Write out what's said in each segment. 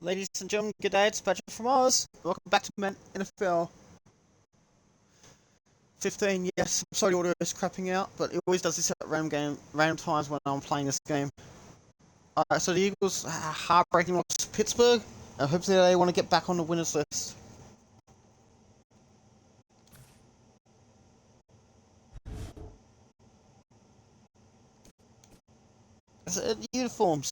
Ladies and gentlemen, good day, it's Patrick from Oz. Welcome back to Madden NFL 15. Yes, I'm sorry the audio is crapping out, but it always does this at random times when I'm playing this game. Alright, so the Eagles heartbreaking loss to Pittsburgh, and hopefully they want to get back on the winners list. Uniforms.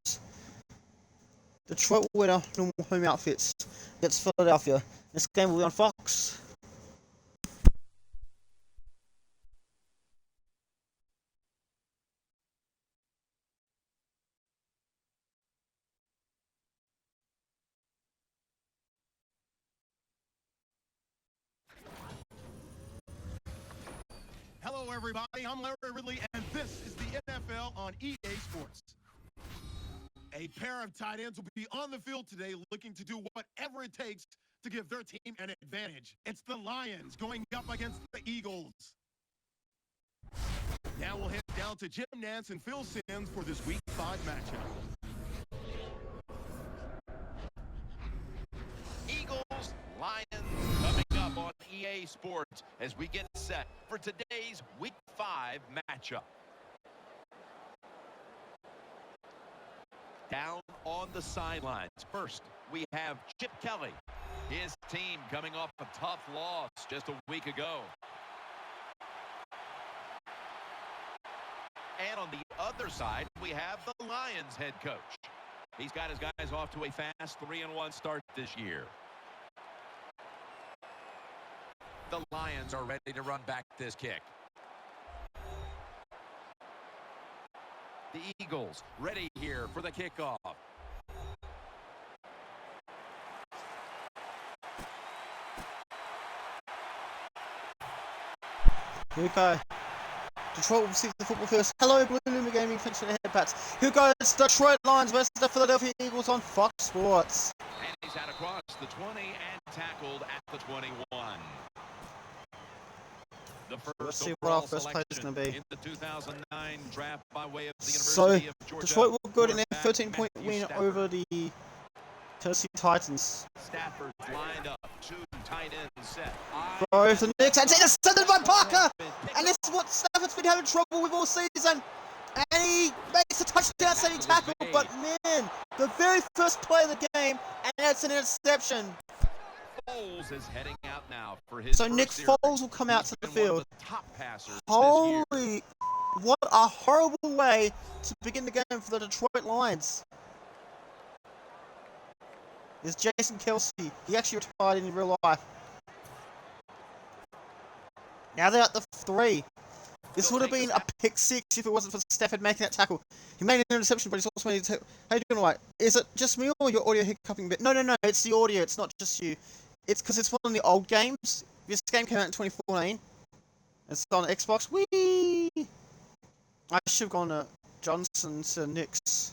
Detroit will wear normal home outfits against Philadelphia. This game will be on Fox. Hello, everybody. I'm Larry Ridley, and this is the NFL on EA Sports. A pair of tight ends will be on the field today looking to do whatever it takes to give their team an advantage. It's the Lions going up against the Eagles. Now we'll head down to Jim Nantz and Phil Simms for this Week 5 matchup. Eagles, Lions coming up on EA Sports as we get set for today's Week 5 matchup. Down on the sidelines. First, we have Chip Kelly. His team coming off a tough loss just a week ago. And on the other side, we have the Lions head coach. He's got his guys off to a fast 3-1 start this year. The Lions are ready to run back this kick. The Eagles ready here for the kickoff. Here we go. Detroit will receive the football first. Hello, Blue Luma Gaming. Thanks for the headbats. Here goes Detroit Lions versus the Philadelphia Eagles on Fox Sports. And he's out across the 20 and tackled at the 21. The first Let's see what our first play is going to be. In the 2009 draft by way of the So, University of Georgia. Detroit will go to a 13-point win over the Tennessee Titans. Stafford lined up, two tight ends set. Throws the Knicks and intercepted by Parker! And this is what Stafford's been having trouble with all season. And he makes a touchdown-saving tackle, but man, the very first play of the game, and it's an interception. Foles is heading out now for his So Nick Foles will come out to the field. Holy, what a horrible way to begin the game for the Detroit Lions. There's Jason Kelsey. He actually retired in real life. Now they're at the 3. This would have been a pick 6 if it wasn't for Stafford making that tackle. He made an interception, but he's also made a tackle. How you doing, alright? Is it just me or your audio hiccuping a bit? No, it's the audio. It's not just you. It's because it's one of the old games. This game came out in 2014. It's on Xbox. Whee! I should have gone to Johnson to Knicks.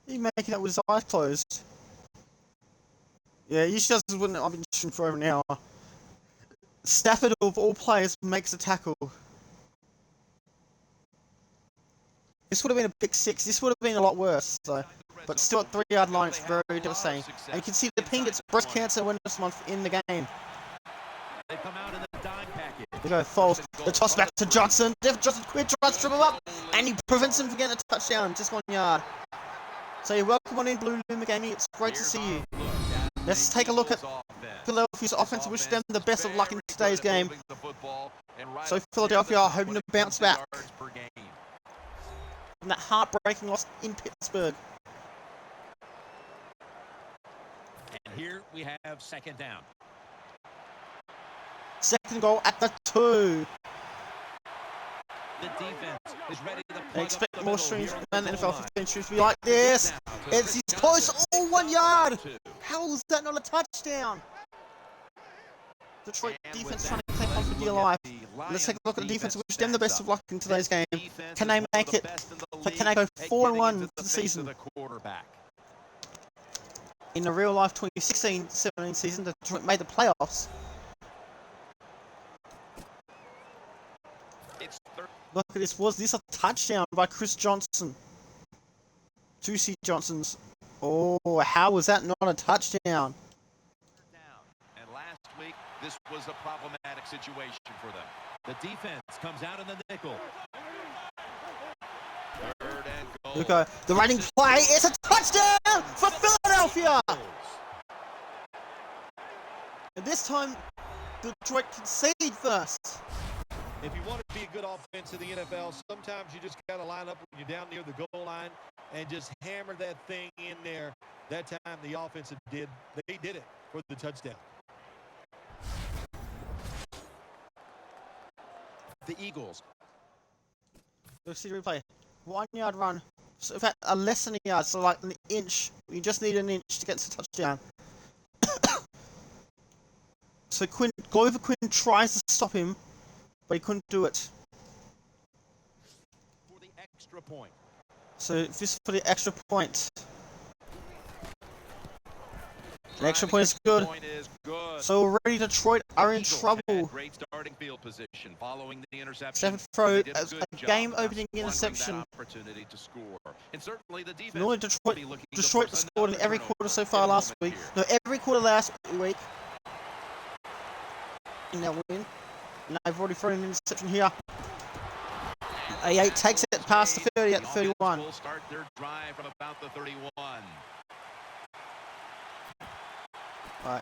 He's making that with his eyes closed. Yeah, he just wouldn't. I've been shooting for over an hour. Stafford, of all players, makes a tackle. This would have been a pick 6. This would have been a lot worse. So, but still at 3-yard line, it's very devastating. And you can see the Ping gets breast cancer when this month in the game. They come out in the dime package. There you go, Foles. The toss back to Johnson. Johnson quick tries to trip him up, and he prevents him from getting a touchdown. Just 1 yard. So you're welcome on in, Blue Luma Gaming. It's great to see you. Let's take a look at Philadelphia's offense. Wish them the best of luck in today's game. So Philadelphia are hoping to bounce back from that heartbreaking loss in Pittsburgh. And here we have second down. Second goal at the 2. The defense is ready to They expect more streams than NFL 15 streams to be like this. It's close. Oh, 1 yard. How is that not a touchdown? Detroit defense trying to take on for dear life. Let's take a look at the defense. Wish them the best of luck in today's game. Can they make it? Can they go 4-1 for the season? in the real life 2016-17 season, Detroit made the playoffs. It's third. Look at this. Was this a touchdown by Chris Johnson? 2C Johnson's. Oh, how was that not a touchdown? Down. And last week, this was a problematic situation for them. The defense comes out in the nickel. Third and goal. Luka, the running play is a touchdown for Philadelphia! And this time, Detroit conceded first. If you want to be a good offense in the NFL, sometimes you just got to line up when you're down near the goal line and just hammer that thing in there. That time the offensive they did it for the touchdown. The Eagles. Let's see the replay. 1 yard run. So in fact, a less than a yard, so like an inch. You just need an inch to get to the touchdown. So Glover Quinn tries to stop him, but he couldn't do it. For the extra point. So this for the extra point. The extra point is good. So already Detroit are in trouble. Great starting field position following the interception. Seventh throw, a game-opening interception. Opportunity to score. And certainly the defense. Normally Detroit scored in every quarter so far last week. No, every quarter last week. In that win. And they've already thrown an interception here. A8 takes it past the 30 at the 31. Will start their drive from about the 31. Right.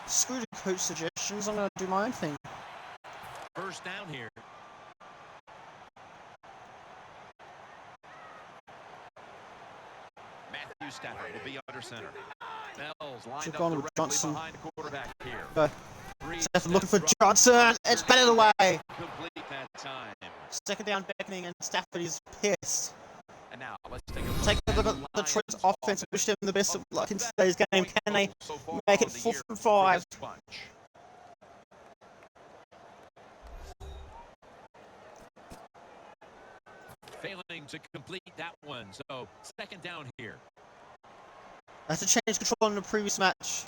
Screw the coach suggestions, I'm going to do my own thing. First down here. Matthew Stafford will be under center. Bells lined Took up on with directly Johnson. behind the quarterback here. Stafford looking for Johnson. It's batted away. Complete that time. Second down beckoning, and Stafford is pissed. And now let's take a look at Detroit's offense and wish them the best of luck in today's game. Can they make it 4th and 5? Failing to complete that one, so second down here. That's a change control in the previous match.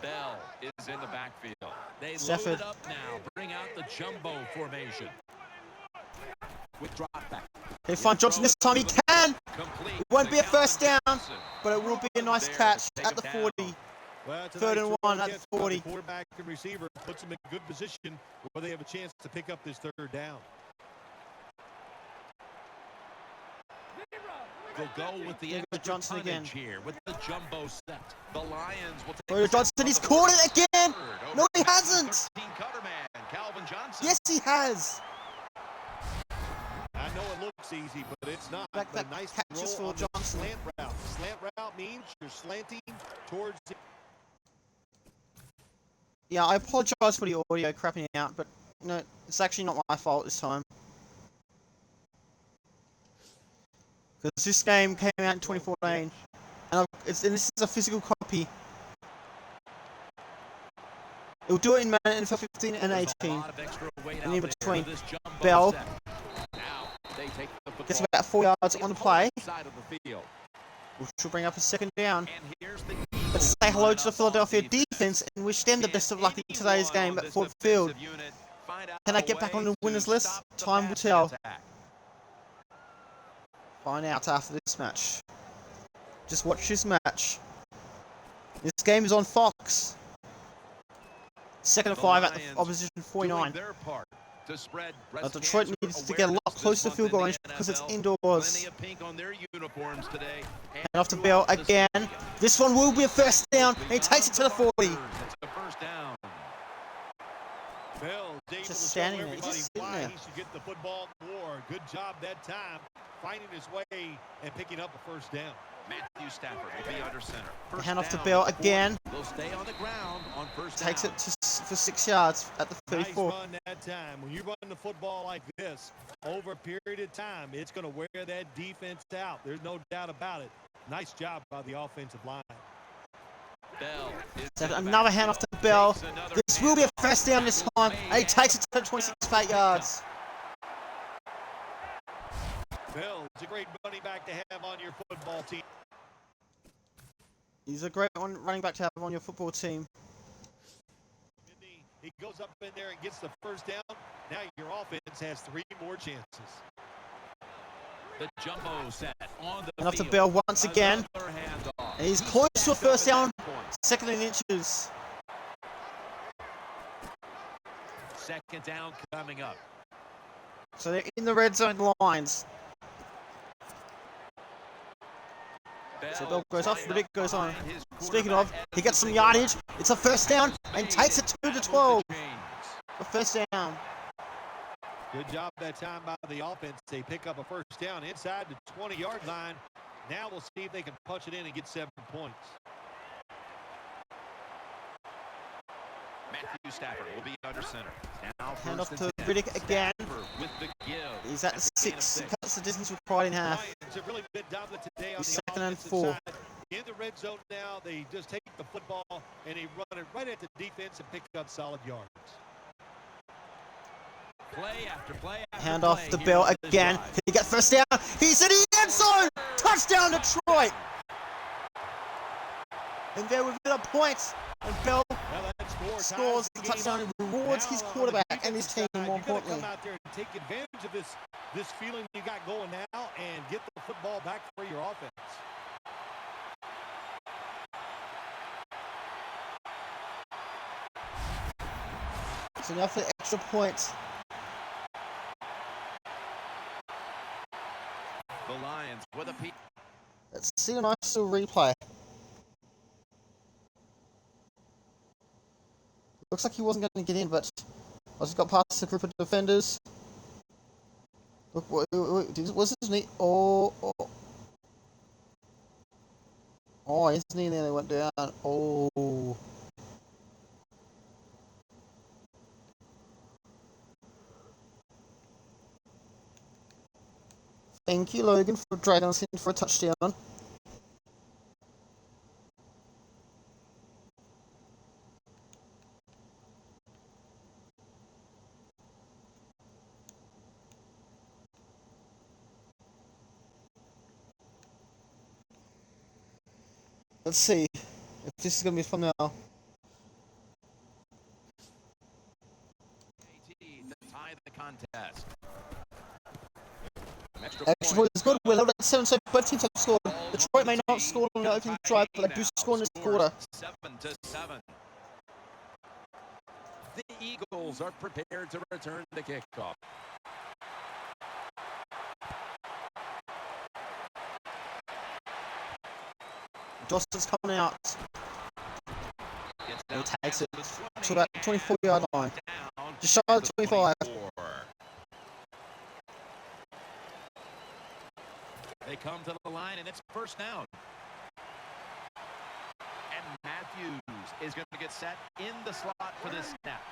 Bell is in the backfield. They Stafford. load it up now. Bring out the jumbo formation. With drop back. They find Johnson this time. He can. It won't be a first down, but it will be a nice catch at the 40. Well, it's a 3rd nice and 1 at the 40. Quarterback and receiver puts them in a good position where they have a chance to pick up this 3rd down. They'll go with the Johnson again. Here with the jumbo set. The Lions will take Johnson, he's caught it again. No, he hasn't. Calvin Johnson. Yes, he has. I know it looks easy, but it's not. That nice catches roll for Johnson. Slant route. Slant route means you're slanting towards. Yeah, I apologize for the audio crapping out, but no, it's actually not my fault this time. Because this game came out in 2014, and this is a physical copy. It'll do it in Madden NFL 15 and 18. And in between, Bell gets about 4 yards on the play, which will bring up a second down. Let's say hello to the Philadelphia defense and wish them the best of luck in today's game at Ford Field. Can I get back on the winners list? Time will tell. Find out after this match. Just watch this match. This game is on Fox. 2nd and 5 at the opposition 49. Detroit needs to get a lot closer to field goal range because it's indoors. And off to Bell again. This one will be a first down. And he takes it to the 40. Just standing there. Just sitting there. He should get the football more. Good job that time, finding his way and picking up a first down. Matthew Stafford will be under center. Hand off to Bell again. They'll stay on the ground on first down. Takes it for 6 yards at the 34. Nice run that time. When you run the football like this over a period of time, it's going to wear that defense out. There's no doubt about it. Nice job by the offensive line. Another hand off to Bell. This will be a first down this time. And he takes it to 26 yards. Bell is a great running back to have on your football team. He's a great running back to have on your football team. He goes up in there and gets the first down. Now your offense has 3 more chances. The jumbo set on the And off the field. Bell once again. Another handoff. And he's close to a first down. 2nd and inches. Second down coming up. So they're in the red zone lines. So Bell goes off, Riddick goes on. Speaking of, he gets some yardage. It's a first down and takes it to the 12. A first down. Good job that time by the offense. They pick up a first down inside the 20-yard line. Now we'll see if they can punch it in and get 7 points. Matthew Stafford will be under center. Now Hand off first to and 10. Riddick again. Stafford with the give. He's at the 6. He cuts the distance required in half. Lions have really been dominant today on He's the 2nd and offensive 4. side. In the red zone now, they just take the football and they run it right at the defense and pick up solid yards. Play after play after Hand play off the here Bell on this again. drive. He gets first down. He's in the end zone. Touchdown Detroit. And they're within a point. And Bell Well, that scores the touchdown and rewards his quarterback and his team, more You importantly. come out there and take advantage of this feeling you got going now and get the football back for your offense. It's enough for extra points. The Lions with a peak. Let's see a nice little replay. Looks like he wasn't going to get in, but I just got past a group of defenders. Look, was his knee? Oh, his knee nearly went down. Oh. Thank you, Logan, for dragging us in for a touchdown. Let's see if this is going to be fun now. To tie the contest. Extra point is good. We're level at 7, so both teams have scored. Detroit may not have scored on the opening drive, but they do score in this quarter. 7-7. The Eagles are prepared to return the kickoff. Dawson's coming out. He takes it to about the 24-yard line. Just shy of the 25. They come to the line, and it's first down. And Matthews is going to get set in the slot for this snap.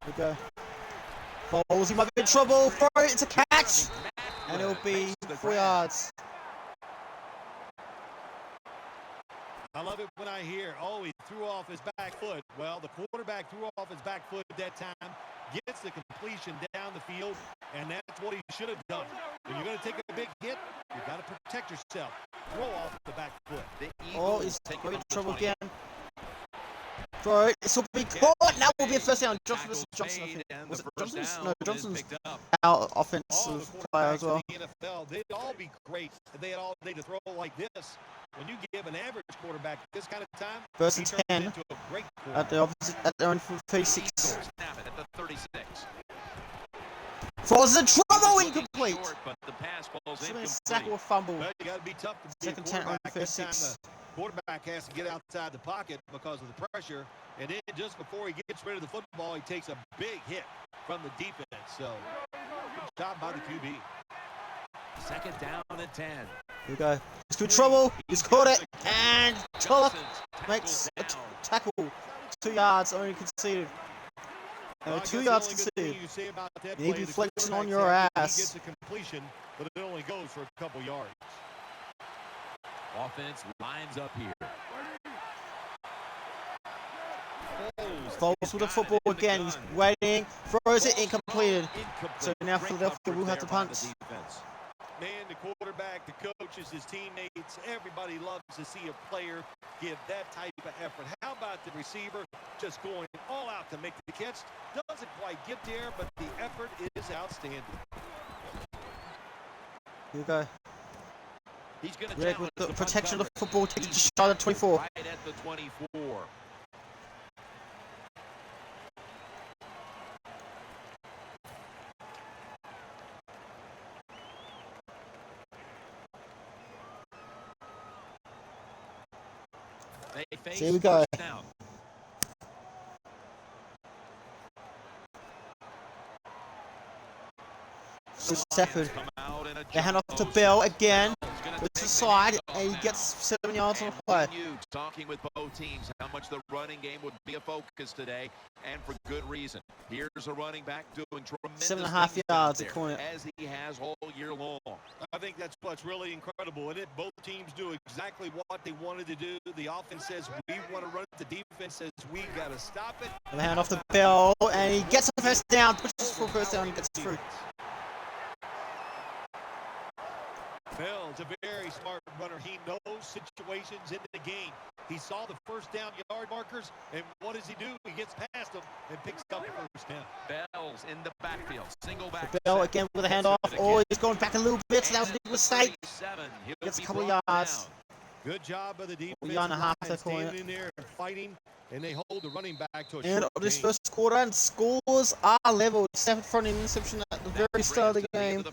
Here we go. Bowles, he might be in trouble. Throw it, it's a catch. And it'll be 4 yards. I love it when I hear, oh, he threw off his back foot. Well, the quarterback threw off his back foot at that time, gets the completion down the field, and that's what he should have done. When you're going to take a big hit, you've got to protect yourself. Throw off the back foot. Oh, he's in trouble again. Throw it, this will be caught. Now will be a first down. Johnson, I think. Was it Johnson's? No, Johnson's our offensive player as well. In the NFL, they'd all be great if they had all day to throw like this. When you give an average quarterback this kind of time, First he and turns 10 into a great at the opposite, at their own 36. Snap it at the 36. Throws the trouble incomplete. Short, but the pass ball's Should have been a incomplete. sack or fumble. Well, you got to be tough to be a Second 10 on quarterback. the This time 36. the quarterback has to get outside the pocket because of the pressure, and then just before he gets rid of the football, he takes a big hit from the defense. So, good job by the QB. Second down and 10. Here we go. He's good trouble. He's caught it. And Tulloch makes a tackle. 2 yards only conceded. Well, 2 yards conceded. You need to be flexing on your ass. He gets a completion, but it only goes for a couple yards. Offense lines up here. Foles with the football again. He's waiting. Throws it. Incompleted. So now Philadelphia will have to punt. Man, the quarterback, the coaches, his teammates, everybody loves to see a player give that type of effort. How about the receiver just going all out to make the catch? Doesn't quite get there, but the effort is outstanding. Here we go. He's going to Red with the protection of the football. Takes it to Charlotte 24. Right at the 24. So here we go. So Stafford. They hand off to Bell again. With the side, and he gets 7 yards on the play. Talking with both teams how much the running game would be a focus today, and for good reason. Here's a running back doing tremendous 7.5 yards there, as he has all year long. I think that's what's really incredible, isn't it? Both teams do exactly what they wanted to do. The offense says we want to run it. The defense says we got to stop it. They hand off to Bell, and he gets a first down. Pushes for a first down and gets through. Bell's a very smart runner. He knows situations in the game. He saw the first down yard markers, and what does he do? He gets past them and picks up the first down. Bell's in the backfield. Single back. Bell again with a handoff. Oh, he's going back a little bit, so that was a big mistake. Gets a couple of yards. Good job of the defense. Yard and a half, they're calling standing in there and fighting, and they hold the running back to a And short this gain. first quarter, and scores are leveled. Stafford front interception at the very start of the game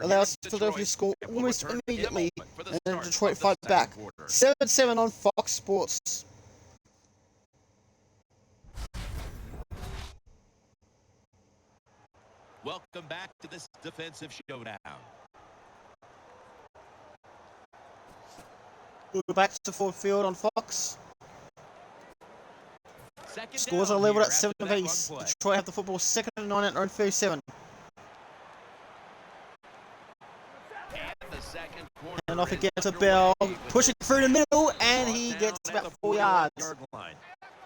allows Philadelphia to score almost immediately, and then Detroit fight back. 7-7 on Fox Sports. Welcome back to this defensive showdown. We'll go back to Ford Field on Fox. Second Scores down are leveled here at 7 after that apiece. run play. Detroit have the football second and 9 at their own 37. And the second quarter And off is again to underway Bell. with Pushing through the middle, and brought he down gets at about the 4 41 yards. yard line.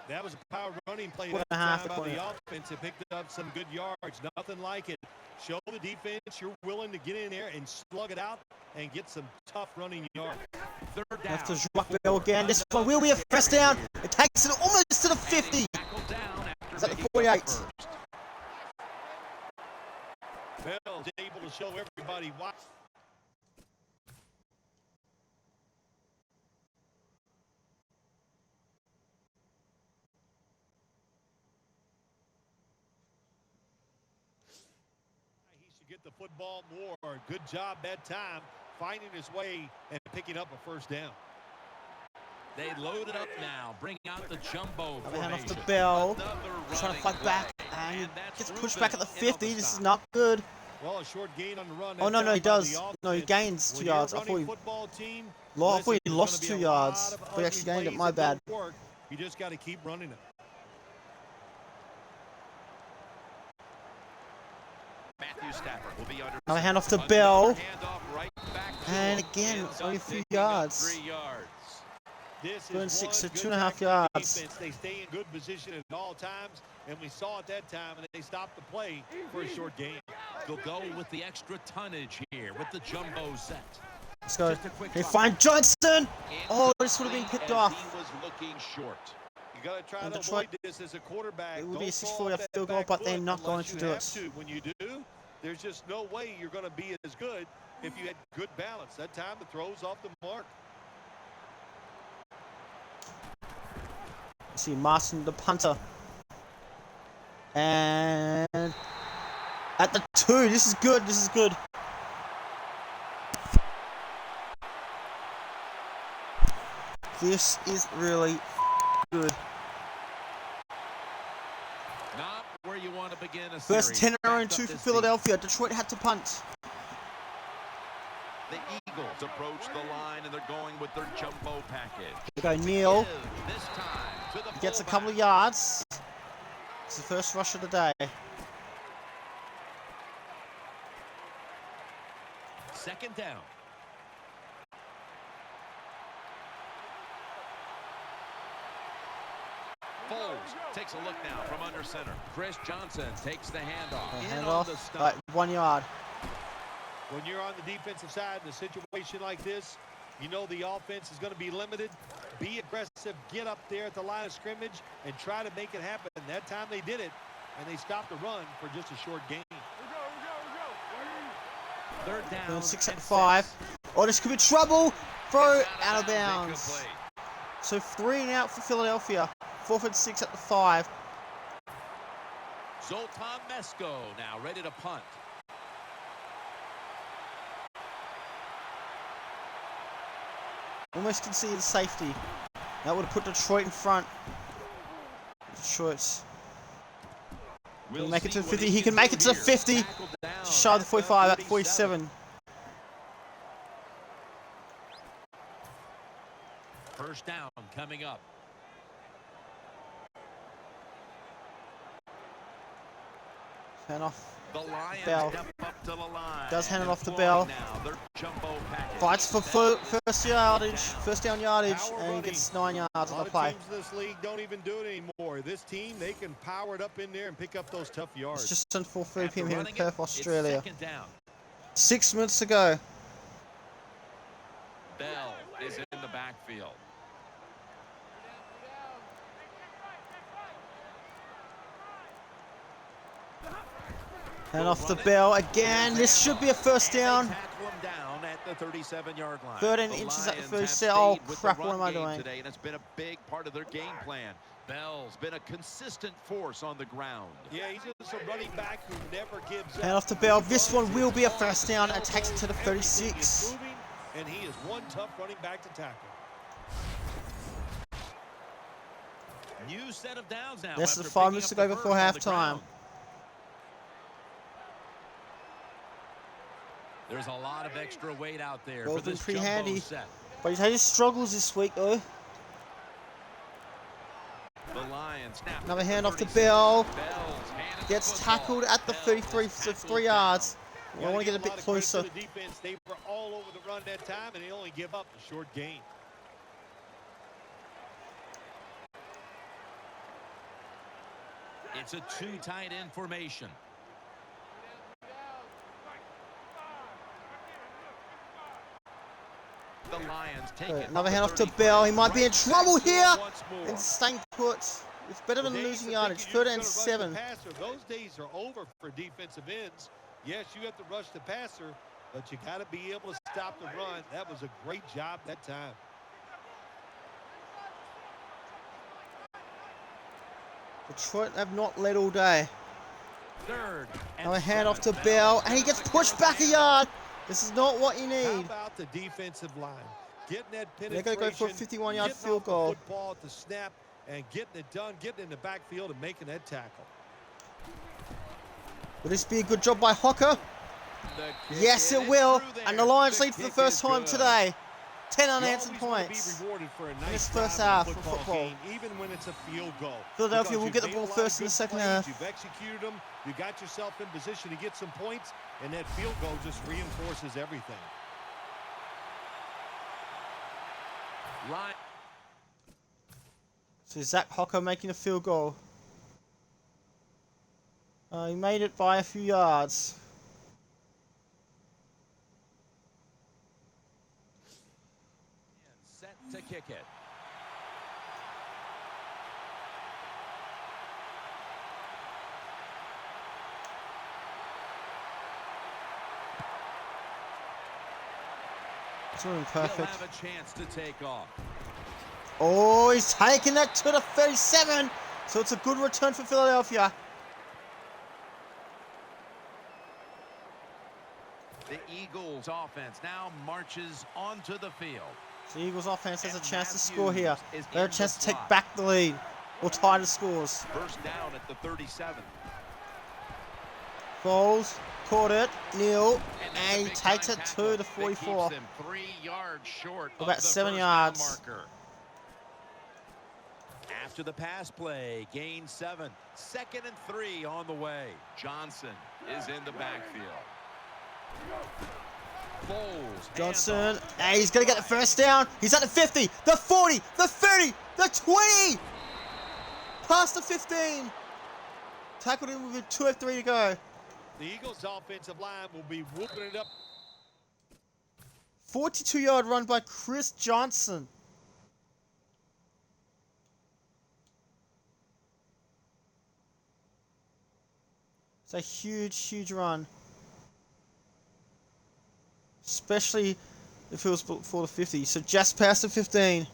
That was a power running play Four that and a half time by according the to- offense. It picked up some good yards. Nothing like it. Show the defense you're willing to get in there and slug it out and get some tough running yards. Third down. Have to drop Bell again. This one will be a first down. It takes it almost to the 50. Tackled down after It's at the making 48. first. Bell's able to show everybody why. He should get the football more. Good job that time, finding his way and picking up a first down. They load it up now, bring out the jumbo Another hand off to formation. Bell. Another Trying to running fight back, play. and he that's gets pushed Rubin back at the in on 50. This is stop. not good. Well, a short gain on the run. Oh, no, no, he That time by does. the No, he offense. gains When 2 you're a yards. I running thought he football team, I thought he listen, there's lost gonna 2 be a lot yards, of but he ugly actually gained it. plays My that bad. don't work. You just got to keep running it. Matthew Stafford will be under. Another hand off to Another Bell. handoff right back to And him. again, Ends only a up few picking up yards. 3 yards. This Third and is 6, so one good 2.5 tackling yards. defense. They stay in good position at all times, and we saw at that time, and they stopped the play for a short gain. They'll go with the extra tonnage here with the jumbo set. Let's go. Just a quick They toss. find Johnson. Oh, this would have been Incomplete picked as off. He was looking short. You got to try And to Detroit- avoid this as a quarterback. It would be a Don't 64 throw off that field goal, back but they're foot not going unless to you do have it. to. When you do, there's just no way you're going to be as good if you had good balance. That time the throw's off the mark. See Martin, the punter. And at the 2, this is good. This is good. This is really good. Not where you want to begin a First series. 10 in a row and Backed up 2 for this Philadelphia. Detroit had to punt. deep. The Eagles approach the line and they're going with their jumbo package. We go Neal. Give this time to the He gets a fullback. couple of yards. It's the first rush of the day. Second down. Foles Takes a look now from under center. Chris Johnson takes the handoff. Handoff, like 1 yard. When you're on the defensive side in a situation like this, you know the offense is going to be limited. Be aggressive, get up there at the line of scrimmage, and try to make it happen. That time they did it, and they stopped the run for just a short gain. Third down. 6 at 5. Oh, this could be trouble. Throw out of bounds. So 3 and out for Philadelphia. 4th and 6 at the 5. Zoltan Mesko now ready to punt. Almost conceded safety. That would have put Detroit in front. Detroit's. Can he make it to the 50? He can make it to the 50. Shy of the 45 at 47. First down coming up. Hand off. The Lions Bell. step up to the line. Does hand it off to Bell. Now, their jumbo package. Fights for first yardage, first down yardage, and he gets 9 yards on the A lot play. of teams in this league don't even do it anymore. This team, they can power it up in there and pick up those tough yards. It's just on 4:30 p.m. here in After running Perth, it, it's Australia. second down. 6 minutes to go. Bell is in the backfield. And off the Bell again. This should be a first down. Tackle him down at the 37-yard line. 13 The inches at the Lions 37. have Oh stayed with crap! the What am I run game doing? today, and it's been a big part of their game plan. Bell's been a consistent force on the ground. Yeah, he's just a running back who never gives up. And off the Bell. This one will be a first down and takes it to the Everything 36. is moving, and he is one tough running back to tackle. New set of downs now. Less than after 5 picking minutes up to go the before first on the halftime. ground. There's a lot of extra weight out there Bell's for been this pretty jumbo handy. set. But he's had his struggles this week though. The Lions snap. Another hand off the Bell. Bell's hand is Gets the football. tackled at the Bell 33, is so tackled 3 yards. down. I want to get a lot bit of credit closer. to the defense. They were all over the run that time, and they only give up a short gain. It's a 2 tight end formation. The Lions take it. Another up hand the off to 35. Bell. He might be in Right trouble back to here. it once more. And staying put. It's better than The days losing of yardage. thinking 3rd you're and just 7. gonna rush the passer, those days are over for defensive ends. Yes, you have to rush the passer, but you got to be able to stop the run. That was a great job that time. Detroit have not led all day. 3rd and Another hand off to 7. Bell. And he gets pushed back a yard. This is not what you How need. about the defensive line? Getting that They're penetration. going to go for a 51-yard getting field off the goal. Football at the snap and getting it done, getting in the backfield and making that tackle. Will this be a good job by Hocker? The kick Yes, it is will. through And there. the Lions The lead for the kick first is time good. today. 10 You unanswered always wanna points. be rewarded for a nice this first drive half in a of football. game, even when it's a field goal. Philadelphia Because will you've get the made ball a lot first of in the good second plays, half. You've executed them. You got yourself in position to get some points, and that field goal just reinforces everything. Line. So Zach Hocker making a field goal. He made it by a few yards. Set to kick it. It's really He'll perfect. have a chance to take off. Oh, he's taking that to the 37. So it's a good return for Philadelphia. The Eagles offense now marches onto the field. The Eagles offense has a And chance to Matthews score here. is They have a in chance the to take slot. back the lead or tie the scores. First down at the 37. Foles caught it, Neal, And that's a and he big takes time it tackle to the that 44. keeps them 3 yards short of About the 7 first yards. down marker. After the pass play, gain 7. 2nd and 3 on the way. Johnson is in the backfield. Foles. Johnson, handoff. and he's going to get the first down. He's at the 50, the 40, the 30, the 20. past the 15. Tackled him with 2:03 to go. The Eagles' offensive line will be whooping it up. 42-yard run by Chris Johnson. It's a huge, huge run. Especially if it was before the 50. So just past the 15.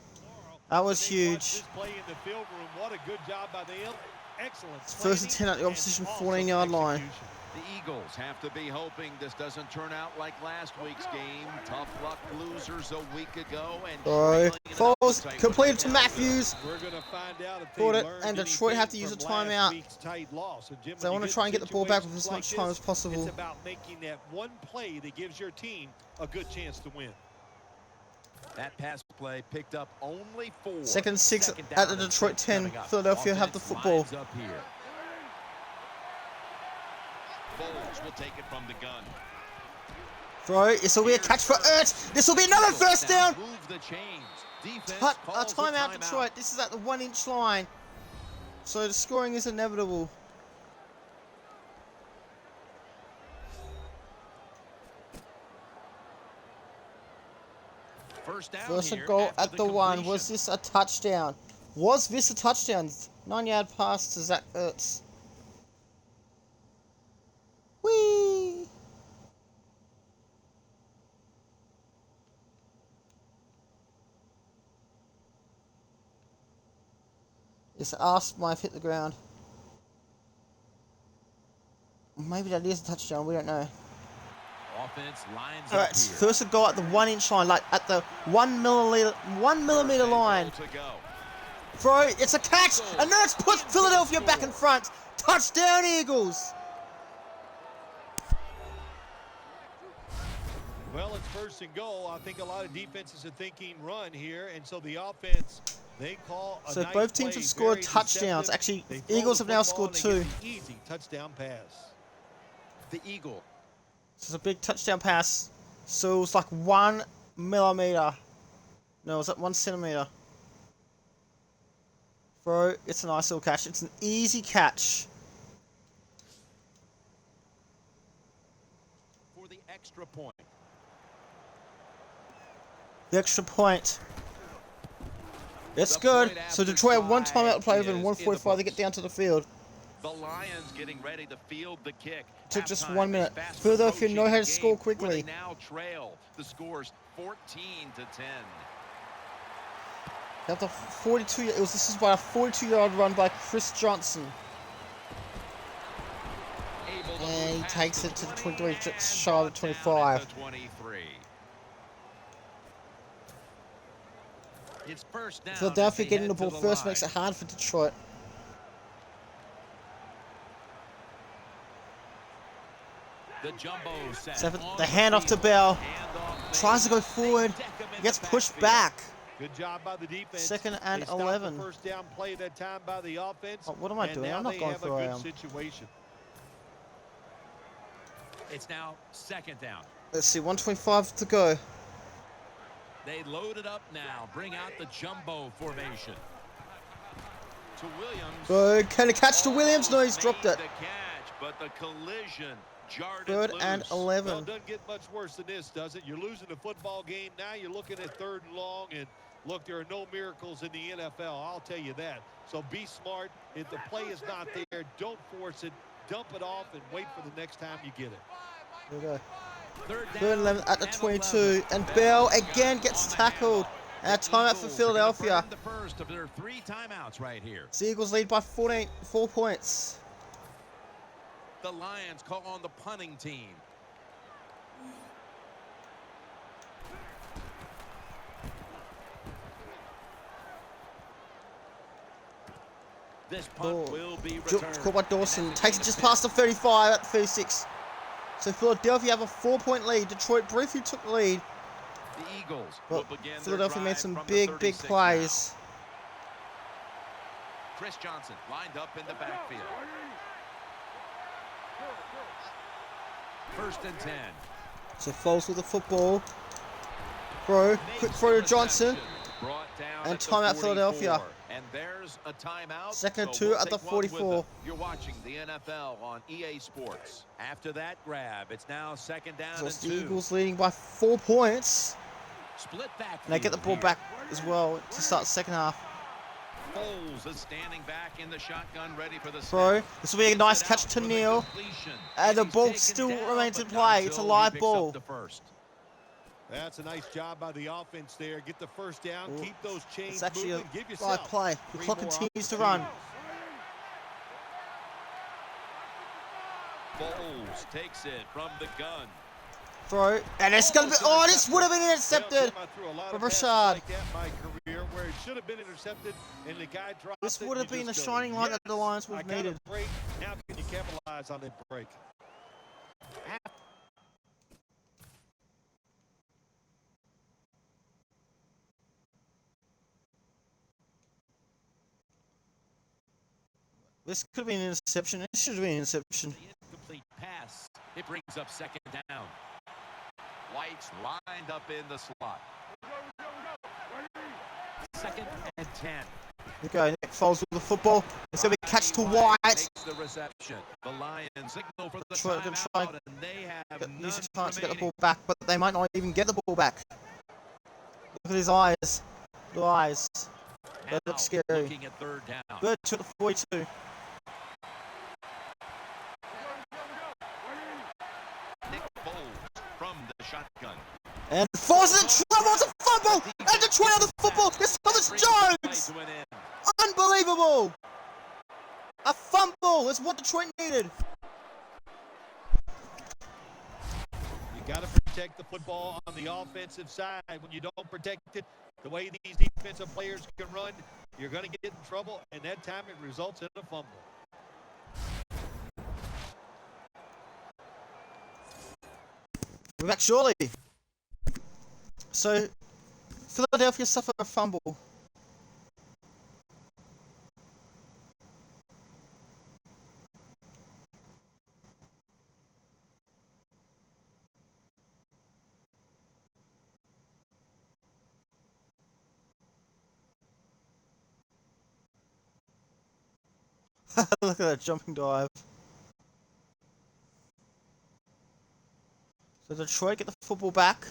That was huge. This play in the field room. What a good job by them. Excellent. First and 10 at the opposition 14-yard line. The Eagles have to be hoping this doesn't turn out like last week's game. Tough luck losers a week ago. And falls completed to Matthews. We're going to find out if Caught they it, learned and Detroit have to use a anything from last timeout. week's tight loss. So Jim, So I when want you to try and get the ball back with situations as much like time as this, possible. It's about making that one play that gives your team a good chance to win. that pass play picked up only 4. 2nd and 6 Second at down the and Detroit 6 10. coming up. Philadelphia have the Offense football. lines up here. Foles will take it from the gun. Throw. This will be a catch for Ertz. This will be another first down. Move the chains. Defense A calls timeout, Detroit. This is at the 1-inch line. So the scoring is inevitable. First down First and here goal after at the 1. completion. Was this a touchdown? Was this a touchdown? 9-yard pass to Zach Ertz. Whee! This ass might have hit the ground. Maybe that is a touchdown, we don't know. Offense lines Alright, up here. first and goal at the 1-inch line, like at the 1 millimeter line. To go. Throw, it's a catch, and Ertz puts Philadelphia back in front. Touchdown, Eagles! Well, it's first and goal. I think a lot of defenses are thinking run here, and so the offense, they call a So nice both teams play, have scored very touchdowns. deceptive. Actually, They throw Eagles the have now football scored and they 2. get an easy touchdown pass. The Eagle. This is a big touchdown pass. So it was like 1 millimeter. No, it was at 1 centimeter. Bro, it's a nice little catch. It's an easy catch. For the extra point. The extra point. It's The good. point So after Detroit have one try timeout to play is within in the 1:45 to get books. down to the field. The Lions getting ready to field the kick. Took just Halftime 1 is minute. fast Philadelphia approaching know how the to score game, quickly. where they now trail. The score's 14-10. After 42, this is by a 42-yard run by Chris Johnson. Able to And he move takes past it to the 20 23, just and shy of the brought down 25. at the 23. It's first down. Philadelphia as they getting the head to ball first line. makes it hard for Detroit. The jumbo set So the on handoff to field. Bell. Handoff Tries to go made. forward. They deck him in Gets the pushed backfield. back. Good job by the defense. 2nd and They stopped 11. the first down play that time by the offense. Oh, what am I and doing? now I'm not they going have for a where I good am. situation. It's now second down. Let's see, 1:25 to go. They load it up now. Bring out the jumbo formation. To Williams. Good. Can he catch to Williams? No, he's dropped Made it. the catch, but the collision jarred 3rd it and loose. Well, 11. it doesn't get much worse than this, does it? You're losing the football game. Now you're looking at 3rd and long. And look, there are no miracles in the NFL. I'll tell you that. So be smart. If the play is not there, don't force it. Dump it off and wait for the next time you get it. Here we go. 3rd 3rd and 11 at the and 22. 11. And Bell again on gets the tackled. handoff. And a The timeout for Eagles are gonna Philadelphia. burn the first of their 3 timeouts right here. The Eagles lead by 4 points. The Lions call on the punting team. This punt will be returned. Caught by Dawson. Takes it just past the 35 at the 36. So Philadelphia have a 4-point lead. Detroit briefly took the lead. The Eagles will But begin their Philadelphia made drive some from the big 36 plays. now. Chris Johnson lined up in the backfield. 1st and 10. So Foles with the football. Throw. Quick throw to Johnson. Brought down And at the timeout 44. Philadelphia. And There's a timeout. Second and so 2 we'll at the take one with 44. them. You're watching the NFL on EA Sports. After that grab, it's now second down So and it's the 2. Eagles leading by 4 points. Split back. And they get the ball back as well to start the second half. Foles is standing back in the shotgun, ready for the Throw. snap. This will be a nice catch to Neal. And the ball still remains in play. It's a live ball. That's a nice job by the offense there. Get the first down. Ooh. Keep those chains It's actually moving. Give a yourself live play. The 3 clock more continues to run. Foles takes it from the gun. Throw. And it's going to be... Oh, this would have been intercepted. From Rashad. Like that in my career where it should have been intercepted and the guy dropped This it, would have you been the just go, shining light yes, that the Lions would I have got a needed. break. How can you capitalize on that break? This could have been an interception. It should have been an interception. The incomplete pass. It brings up second down. White's lined up in the slot. Second and 10. Okay, Nick Foles with the football. It's going to be a catch to White. Makes the reception. The Lions signal for the Try to timeout, and they have use the none chance to get the remaining. ball back, but they might not even get the ball back. Look at his eyes. The eyes. That Now, looks scary. looking at third down. Good to the 42. Nick Foles from the shotgun. And Foles in trouble. It's a fumble. And Detroit on the football. It's Thomas Jones. To an end. Unbelievable. A fumble is what Detroit needed. You got to protect the football on the offensive side. When you don't protect it, the way these defensive players can run, you're going to get in trouble, and that time it results in a fumble. We're back shortly. So, Philadelphia suffered a fumble. Look at that jumping dive. So Detroit get the football back.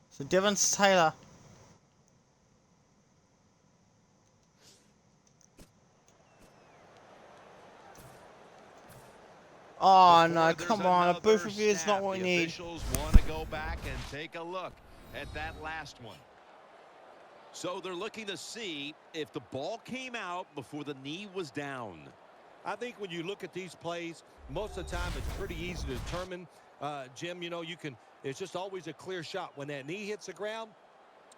So Devon Taylor. Oh no, Before come there's on, a another booth review is not snap, what we the need. Officials want to go back and take a look at that last one. So they're looking to see if the ball came out before the knee was down. I think when you look at these plays, most of the time it's pretty easy to determine. Jim, you know, it's just always a clear shot. When that knee hits the ground,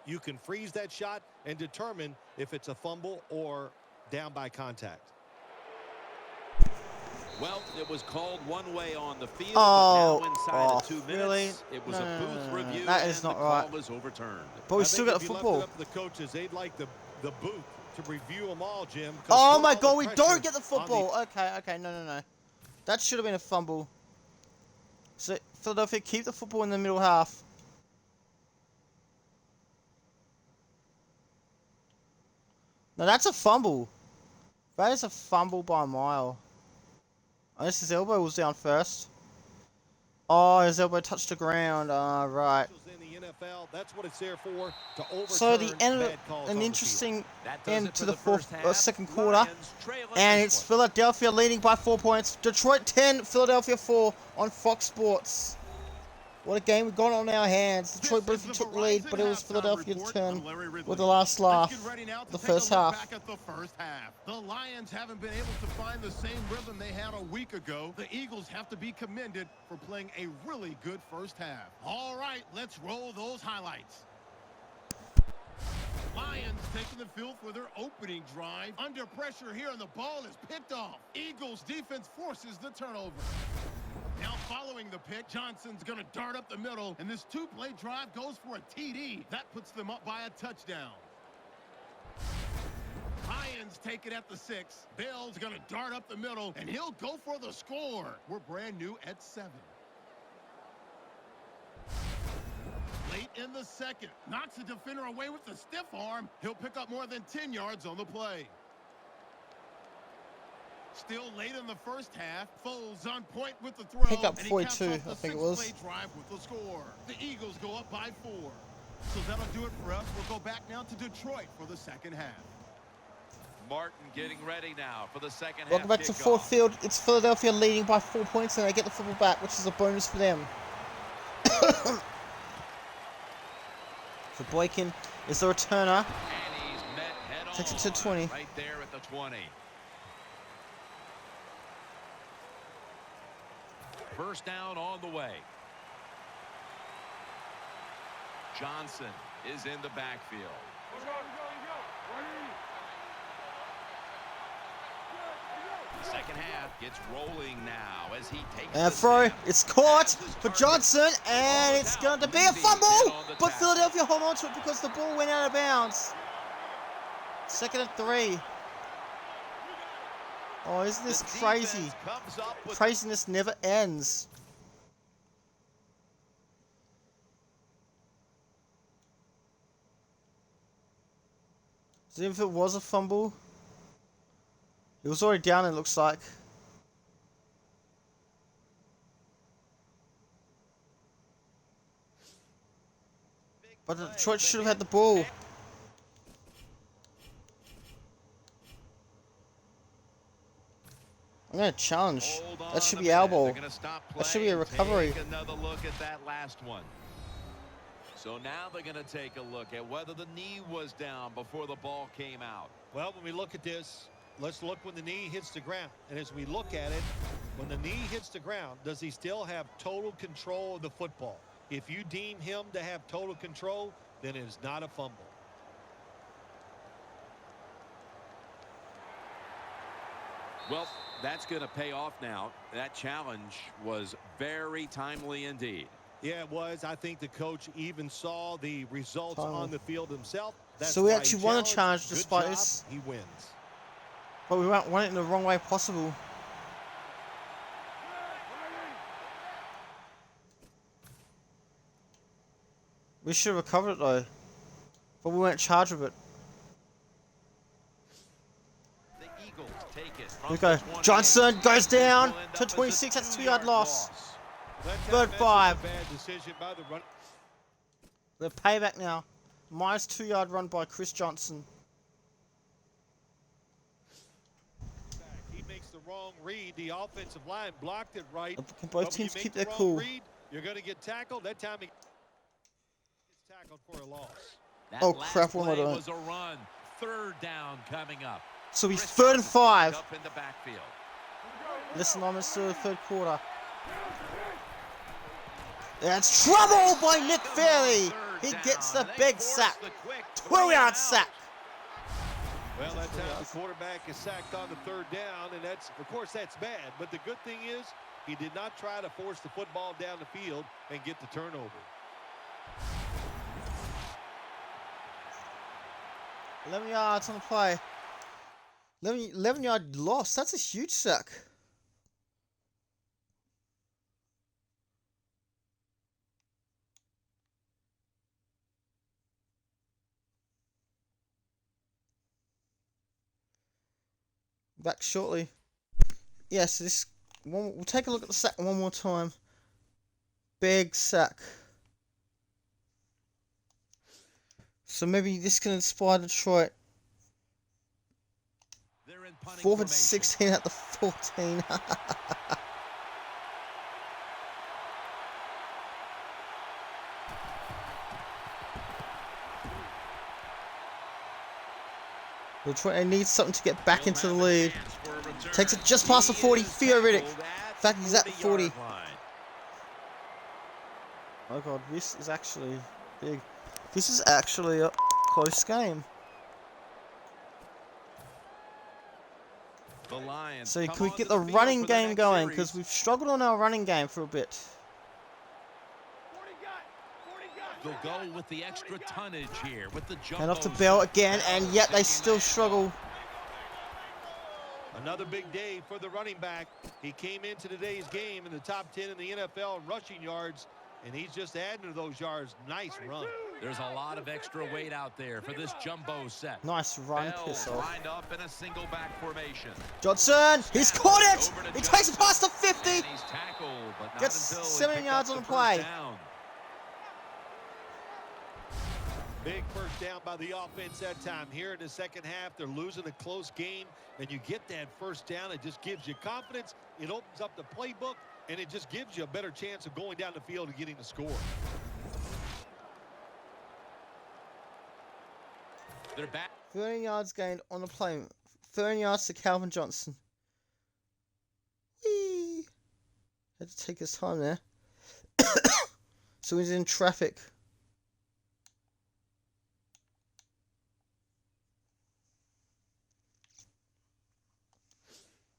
you can freeze that shot and determine if it's a fumble or down by contact. Well, it was called one way on the field, Oh, but now inside of 2 minutes, really? it was No, a no, booth no, no, no. review, That is and not the call right. was overturned. But we I still think got the if you left football. it up to the coaches, they'd like the booth to review them all, Jim. 'cause Oh put my all the god, we pressure don't get the on football. Okay, no. That should have been a fumble. So Philadelphia keep the football in the middle half. No, that's a fumble. That is a fumble by a mile. Unless his elbow was down first. Oh, his elbow touched the ground. Right. In the NFL, that's what it's there for, to overturn So the end of bad calls an on the interesting That does end it to for the first half. second quarter. Lions trail in And this it's one. Philadelphia leading by 4 points. Detroit 10, Philadelphia 4 on Fox Sports. What a game we've got on our hands. Detroit This is briefly the took the lead, Verizon but it was halftime Philadelphia's report. turn I'm Larry Ridley. with the last laugh. Let's get ready now to The take a first look half. back at the first half. The Lions haven't been able to find the same rhythm they had a week ago. The Eagles have to be commended for playing a really good first half. All right, let's roll those highlights. Lions taking the field for their opening drive. Under pressure here, and the ball is picked off. Eagles defense forces the turnover. Now following the pick, Johnson's going to dart up the middle, and this two-play drive goes for a TD. That puts them up by a touchdown. Lions take it at the 6. Bell's going to dart up the middle, and he'll go for the score. We're brand new at 7. late in the second. Knocks the defender away with a stiff arm. He'll pick up more than 10 yards on the play. Still late in the first half. Foles on point with the throw. Pick up and he 42, caps off the I think it was. 6-play drive with the score. The Eagles go up by 4. So that'll do it for us. We'll go back now to Detroit for the second half. Martin getting ready now for the second half. Welcome back to Ford Field. It's Philadelphia leading by 4 points, and they get the football back, which is a bonus for them. For Boykin is the returner. And he's met head Takes it on, to 20. right there at the 20. First down on the way. Johnson is in the backfield. Second half gets rolling now as he takes And the throw, snap. it's caught Passes for target. Johnson, and it's going to be a Moody fumble, in on the but tackle. Philadelphia hold on to it because the ball went out of bounds. 2nd and 3. Oh, isn't this The crazy? defense comes up with Craziness never ends. So if it was a fumble, it was already down, it looks like. But Detroit should have had the ball. I'm going to challenge. Hold on That should a be minute. elbow. They're gonna stop That should be a play, recovery. Take another look at that last one. So now they're going to take a look at whether the knee was down before the ball came out. Well, when we look at this, let's look when the knee hits the ground. And as we look at it, when the knee hits the ground, does he still have total control of the football? If you deem him to have total control, then it is not a fumble. Well, that's going to pay off now. That challenge was very timely indeed. Yeah, it was. I think the coach even saw the results on the field himself. That's So we why actually he won a challenged. challenge Good despite job. this. He wins. But we won it in the wrong way possible. We should have recovered it though. But we weren't charged with it. The Eagles take it Here we from go. the 20. Johnson goes down Will end to up as a 26. That's a 2-yard 2-yard loss. That Third time, 5. that's a bad decision by the run. The payback now. Minus 2-yard run by Chris Johnson. He makes the wrong read. The offensive line blocked it right. Can But both when teams you make keep the their wrong cool? read, you're going to get tackled. That time he gets tackled for a loss. That Oh, last crap, what am I play doing? was a run. Third down coming up. So he's Chris 3rd and Johnson 5. up in the backfield. Listen, almost to the 3rd quarter. That's trouble by Nick Fairley. He gets the big sack. 2-yard sack. Well, that time the quarterback is sacked on the 3rd down, and that's, of course, that's bad. But the good thing is he did not try to force the football down the field and get the turnover. 11 yards on the play. 11-yard loss. That's a huge sack. Back shortly. Yes, this one. We'll take a look at the sack one more time. Big sack. So maybe this can inspire Detroit. They're in punting 4th and formation. 16 at the 14. Detroit needs something to get back into the lead. Takes it just past the 40. Theo Riddick. In fact, he's at the 40. Oh god, this is actually big. This is actually a close game. The Lions So come can we onto get the the field running for the game next going? series. Because we've struggled on our running game for a bit. They'll go with the extra tonnage here with the jump. And off to Bell again, and yet they still struggle. Another big day for the running back. He came into today's game in the top 10 in the NFL in rushing yards, And he's just adding to those yards. Nice run. There's a lot of extra weight out there for this jumbo set. Nice run, piss off. Lined up in a single back formation. Johnson, he's caught it! He takes it past the 50! And he's tackled, but not Gets until he 7 picked yards up on the first play. down. Big first down by the offense that time. Here in the second half, they're losing a close game, and you get that first down. It just gives you confidence. It opens up the playbook, and it just gives you a better chance of going down the field and getting the score. They're back. 13 yards gained on the play. 13 yards to Calvin Johnson. Whee! Had to take his time there. So he's in traffic.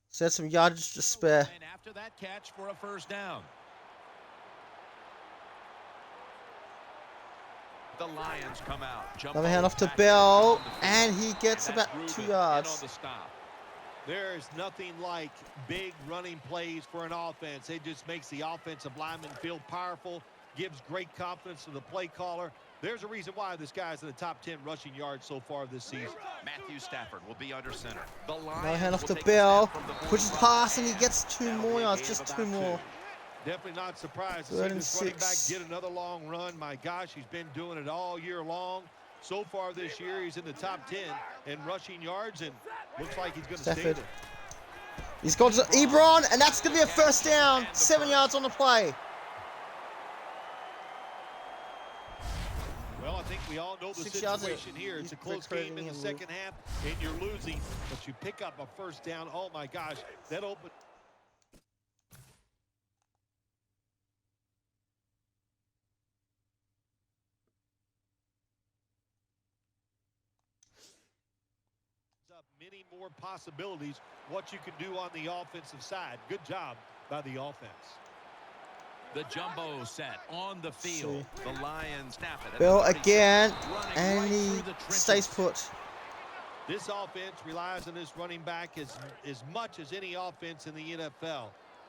So that's some yardage to spare. And after that catch for a first down. The Lions come out. Another hand off to Bell, and he gets about 2 yards. There's nothing like big running plays for an offense. It just makes the offensive lineman feel powerful, gives great confidence to the play caller. There's a reason why this guy's in the top 10 rushing yards so far this season. Matthew Stafford will be under center. The Another hand off to Bell, pushes past, and he gets 2 more yards, just 2 more. Definitely not surprised to see this running back get another long run. My gosh, he's been doing it all year long. So far this year, he's in the top 10 in rushing yards, and looks like he's going to stay there. He's gone to Ebron, and that's going to be a first down. 7 yards on the play. Well, I think we all know the situation here. It's a close game in the second half, and you're losing, but you pick up a first down. Oh, my gosh, that opened. many more possibilities what you can do on the offensive side. Good job by the offense. The jumbo set on the field. The Lions snap it. Bill again, and he stays put. This offense relies on this running back as much as any offense in the NFL.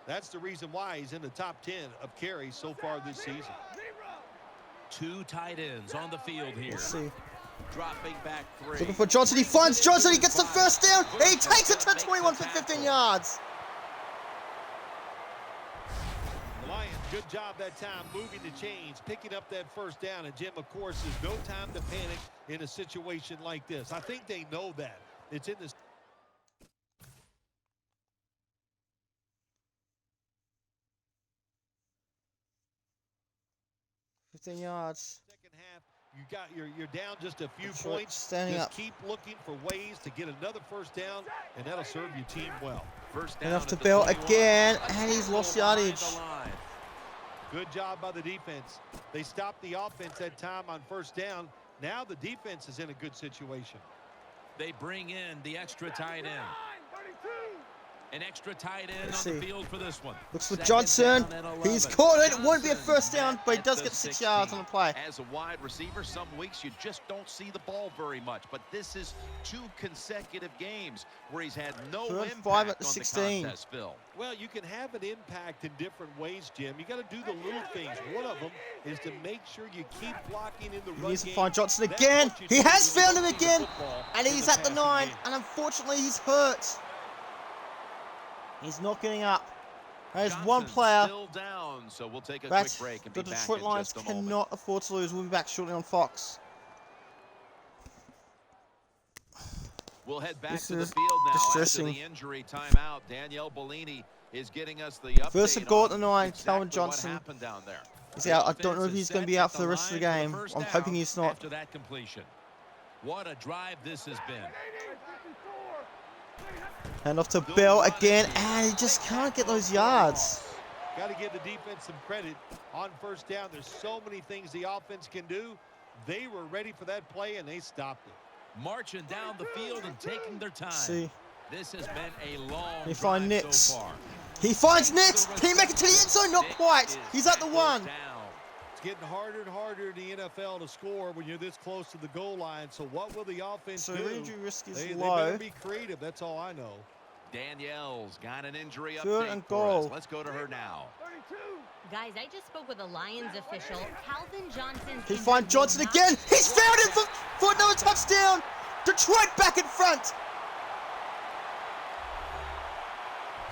That's the reason why he's in the top 10 of carries so far this season. 2 tight ends on the field here. Let's see. Dropping back 3. Looking for Johnson. He finds Johnson. He gets the first down. He takes it to 21 for 15 yards. The Lions, good job that time moving the chains, picking up that first down. And Jim, of course, there's no time to panic in a situation like this. I think they know that. It's in this. 15 yards. Second half, you're down just a few points. Standing just up. Keep looking for ways to get another first down, and that'll serve your team well. First down Enough to at the Bill 21. again, and he's lost yardage. Good job by the defense. They stopped the offense that time on first down. Now the defense is in a good situation. They bring in the extra tight end. An extra tight end on the field for this one. Looks for Johnson. He's caught it. It won't be a first down, but he does get 6 yards on the play. As a wide receiver, some weeks you just don't see the ball very much. But this is 2 consecutive games where he's had no impact 5 at on the 16. the contest, Phil. Well, you can have an impact in different ways, Jim. You got to do the little things. One of them is to make sure you keep blocking in the run game. He needs to find Johnson again. He has found him again, and he's at the 9. And unfortunately, he's hurt. He's not getting up. There's one player. Still down, so we'll take a That quick break and the be back Detroit in Lions just a moment. cannot afford to lose. We'll be back shortly on Fox. We'll head back This to the is field now distressing. after the injury timeout. Danielle Bellini is getting us the update. First and goal at the 9. Exactly Calvin Johnson. What happened down there. He's out. I don't know if he's going to be out for the rest of the game. I'm hoping he's not. After that completion. What a drive this has been. Hand off to Bell again, and he just can't get those yards. Got to give the defense some credit on first down. There's so many things the offense can do. They were ready for that play, and they stopped it. Marching down the field and taking their time. See. This has been a long He finds drive Nix. so far. He finds Nix. Can he make it to the end zone? Not quite. He's at the 1. It's getting harder and harder in the NFL to score when you're this close to the goal line. So what will the offense So do? injury risk is They low. better be creative. That's all I know. Danielle's got an injury Third update and for us. goal. Let's go to her now. Guys, I just spoke with a Lions official. Calvin Johnson's He injury finds will Johnson not- again. He's found him for another touchdown. Detroit back in front.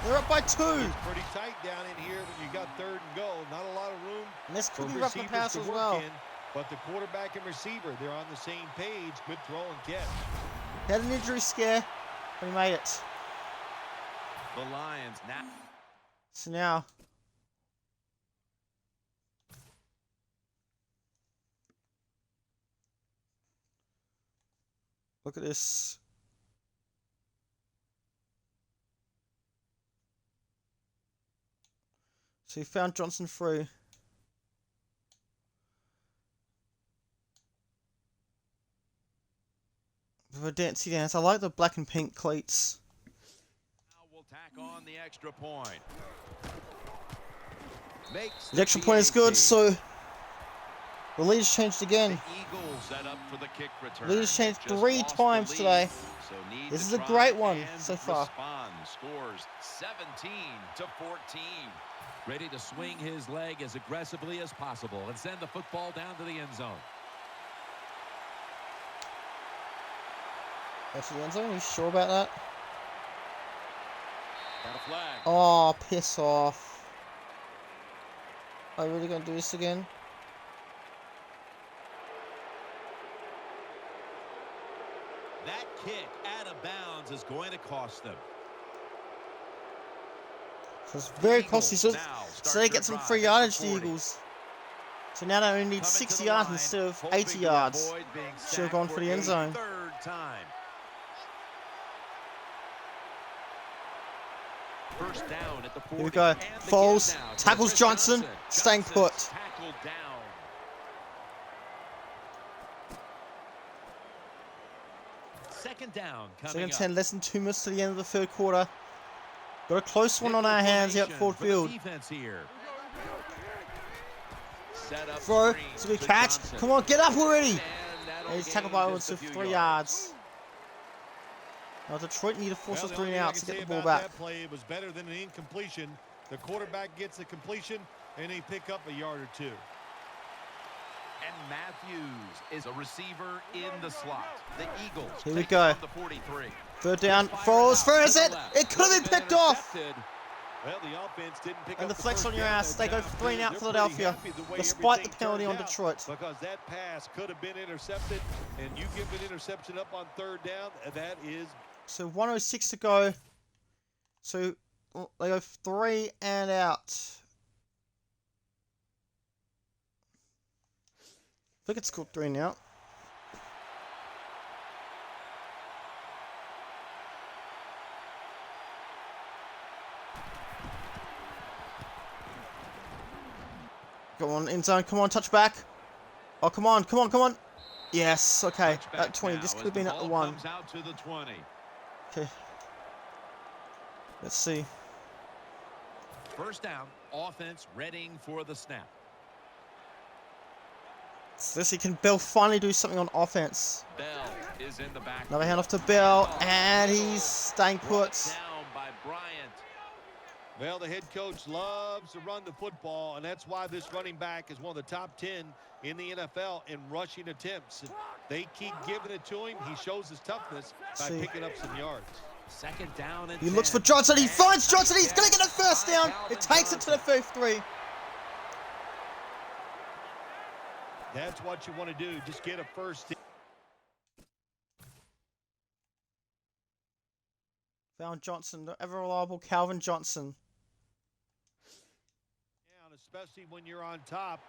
They're up by 2. It's pretty tight down in here when you got 3rd and goal. Not a lot of room And this for could be rough and receivers pass to as work well. in, but the quarterback and receiver, they're on the same page. Good throw and catch. He had an injury scare, but he made it. The Lions now. So now, look at this. So he found Johnson through. With a dancey dance. I like the black and pink cleats. Now we'll tack on the extra point. Makes The extra point is good, PAT. so the lead's changed again. The Eagles set up for the kick return. Lead's changed Just 3 lost the times lead, today. so need This to is a try great one and so far. Respond. Scores 17-14. Ready to swing his leg as aggressively as possible and send the football down to the end zone. That's the end zone. You sure about that? Got a flag. Oh, piss off. Are you really gonna do this again? That kick out of bounds is going to cost them. So it's very Eagles costly. So, now so start they their get some drive free at the yardage, the 40. Eagles. So now they only need Coming to 60 the yards line, instead of hoping 80 to yards. avoid being Should have sacked gone for the end a zone. 3rd time. First down at the 40. Here we go. And the Foles give now to tackles Chris Johnson, staying put. Tackled down. Second down coming Second up. 10, less than 2 minutes to the end of the 3rd quarter. Got a close one on our hands here at Nickel Ford formation Field. for the defense here. Set up Throw, screen it's a good to catch. Johnson. Come on, get up already. And that'll And he's gain tackled by just Owens a for few 3 yards. Now Detroit need to force Well, a the only 3 thing I out can to get say the ball about back. that play, it was better than an incompletion. The quarterback gets a completion, and they pick up a yard or 2. And Matthews is a receiver in the slot. The Eagles Here we take go. it from the 43. 3rd down. Fire Foles out throws to the it. left. It could have been picked off. Intercepted. Well, the offense didn't pick And up the flex first on your down ass. that They go time. 3 and out They're Philadelphia, pretty happy the way despite the everything penalty turned on out, Detroit. because that pass could have been intercepted, and you give an interception up on 3rd down, and that is So 1:06 to go. So they go 3 and out. I think it's called 3 and out. Come on, end zone. Come on, touchback. Oh, come on, come on, come on. Yes, okay. Touchback At 20. now This as could have been the at the ball 1. comes out to the 20. Okay. Let's see. First down, offense readying for the snap. So this, can Bell finally do something on offense? Bell is in the back. Another handoff to Bell, and he's staying Brought put. down by Bryant. well, the head coach loves to run the football, and that's why this running back is one of the top 10 in the NFL in rushing attempts. And they keep giving it to him. He shows his toughness by See. picking up some yards. Second down and He looks for 10. Johnson. He And finds Johnson. He's touchdown going to get a first by down. Calvin It takes it to the Johnson. 53. That's what you want to do. Just get a first. Found Johnson, the ever reliable Calvin Johnson. Down, especially when you're on top.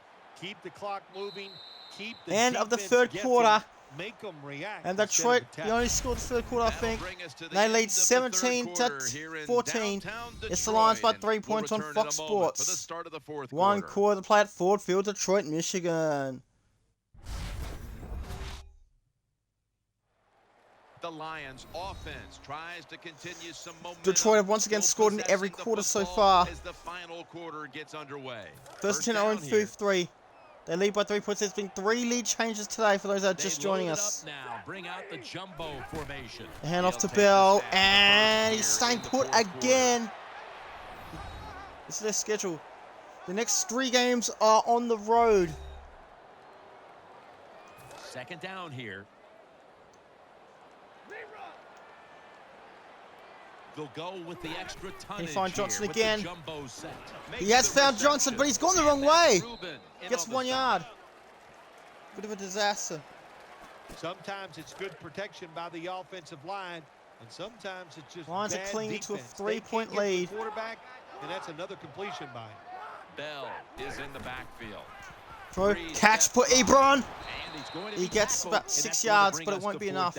Keep the clock moving. Keep the End of the defense 3rd guessing. quarter. Make them react. And instead Detroit, of he attack. only scored the 3rd quarter, I That'll think. bring us to the They end lead of the 17 third to quarter here in 14. downtown It's the Lions by Detroit, 3 and points we'll on return in Fox a moment for the Sports. start of the 4th One quarter. quarter to play at Ford Field, Detroit, Michigan. The Lions offense tries to continue some momentum. Detroit have once again still scored in every possessing the quarter so football far. as the final quarter gets underway. First 10 down 0 here. 3. They lead by 3 points. There's been 3 lead changes today for those that are just joining us. Now. Bring out the jumbo formation. Hand off to Bell, and he's staying put again. This is their schedule. The next 3 games are on the road. Second down here. They'll go with the extra tonnage. He finds Johnson here again. With the jumbo set. He has found Johnson, but he's gone the wrong way. Gets 1 yard. Bit of a disaster. Sometimes it's good protection by the offensive line, and sometimes it's just Lions are bad clinging to a defense. 3-point They can't get to lead. the quarterback, and that's another completion by him. Bell is in the backfield. Throw, catch, put Ebron. He gets about 6 yards, but it won't be enough.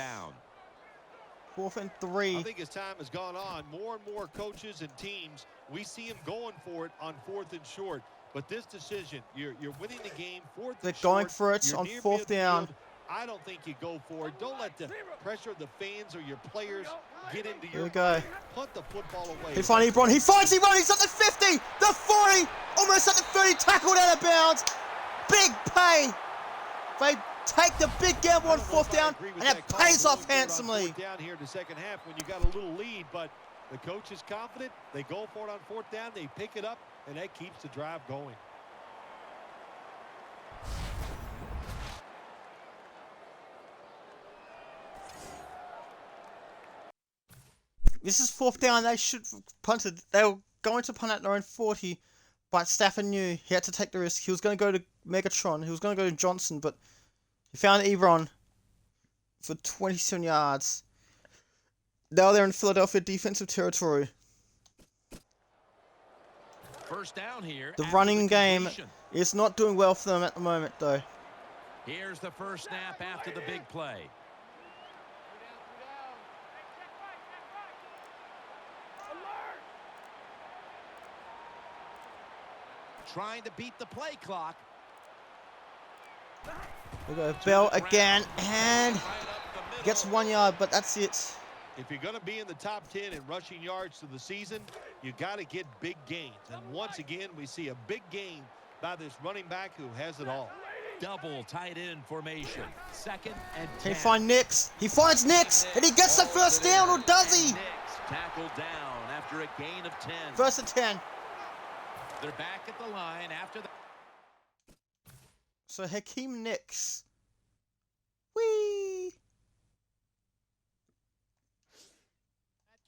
4th and 3. I think as time has gone on, more and more coaches and teams, we see them going for it on 4th and short. But this decision, you're winning the game, 4th They're and short. going for it on 4th down. I don't think you go for it. Don't let the pressure of the fans or your players get into Here your we go. Punt the football away. He finds Ebron. He finds Ebron. He's at the 50, the 40, almost at the 30. Tackled out of bounds. Big pay. They take the big gamble on 4th down, and it pays off handsomely. Down here in the second half when you got a little lead, but the coach is confident. They go for it on 4th down. They pick it up, and that keeps the drive going. This is 4th down. They should have punted. They were going to punt at their own 40, but Stafford knew he had to take the risk. He was going to go to Megatron. He was going to go to Johnson, but he found Ebron for 27 yards. Now they're in Philadelphia defensive territory. First down here. The running game is not doing well for them at the moment, though. Here's the first snap after the big play. Trying to beat the play clock. We go Bell again, and gets 1 yard, but that's it. If you're going to be in the top 10 in rushing yards to the season, you got to get big gains. And once again, we see a big gain by this running back who has it all. Double tight end formation. 2nd and 10. Can he find Nix? He finds Nix, and he gets the first down, or does he? Nix tackled down after a gain of 10. 1st and 10. They're back at the line after the... So Hakeem Nix. Whee!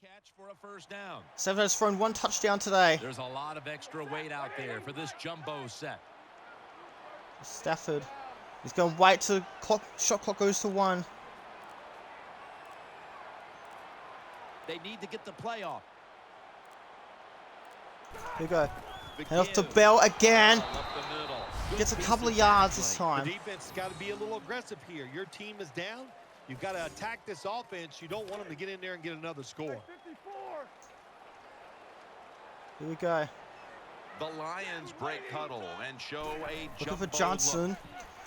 Catch for a first down. Seven has thrown 1 touchdown today. There's a lot of extra weight out there for this jumbo set. Stafford. He's going to wait till shot clock goes to 1. They need to get the play off. Here we go. Hand off to Bell again. Gets a couple of yards this time. The defense has got to be a little aggressive here. Your team is down. You've got to attack this offense. You don't want them to get in there and get another score. Here we go. The Lions break huddle and show a Looking for jumbo Johnson.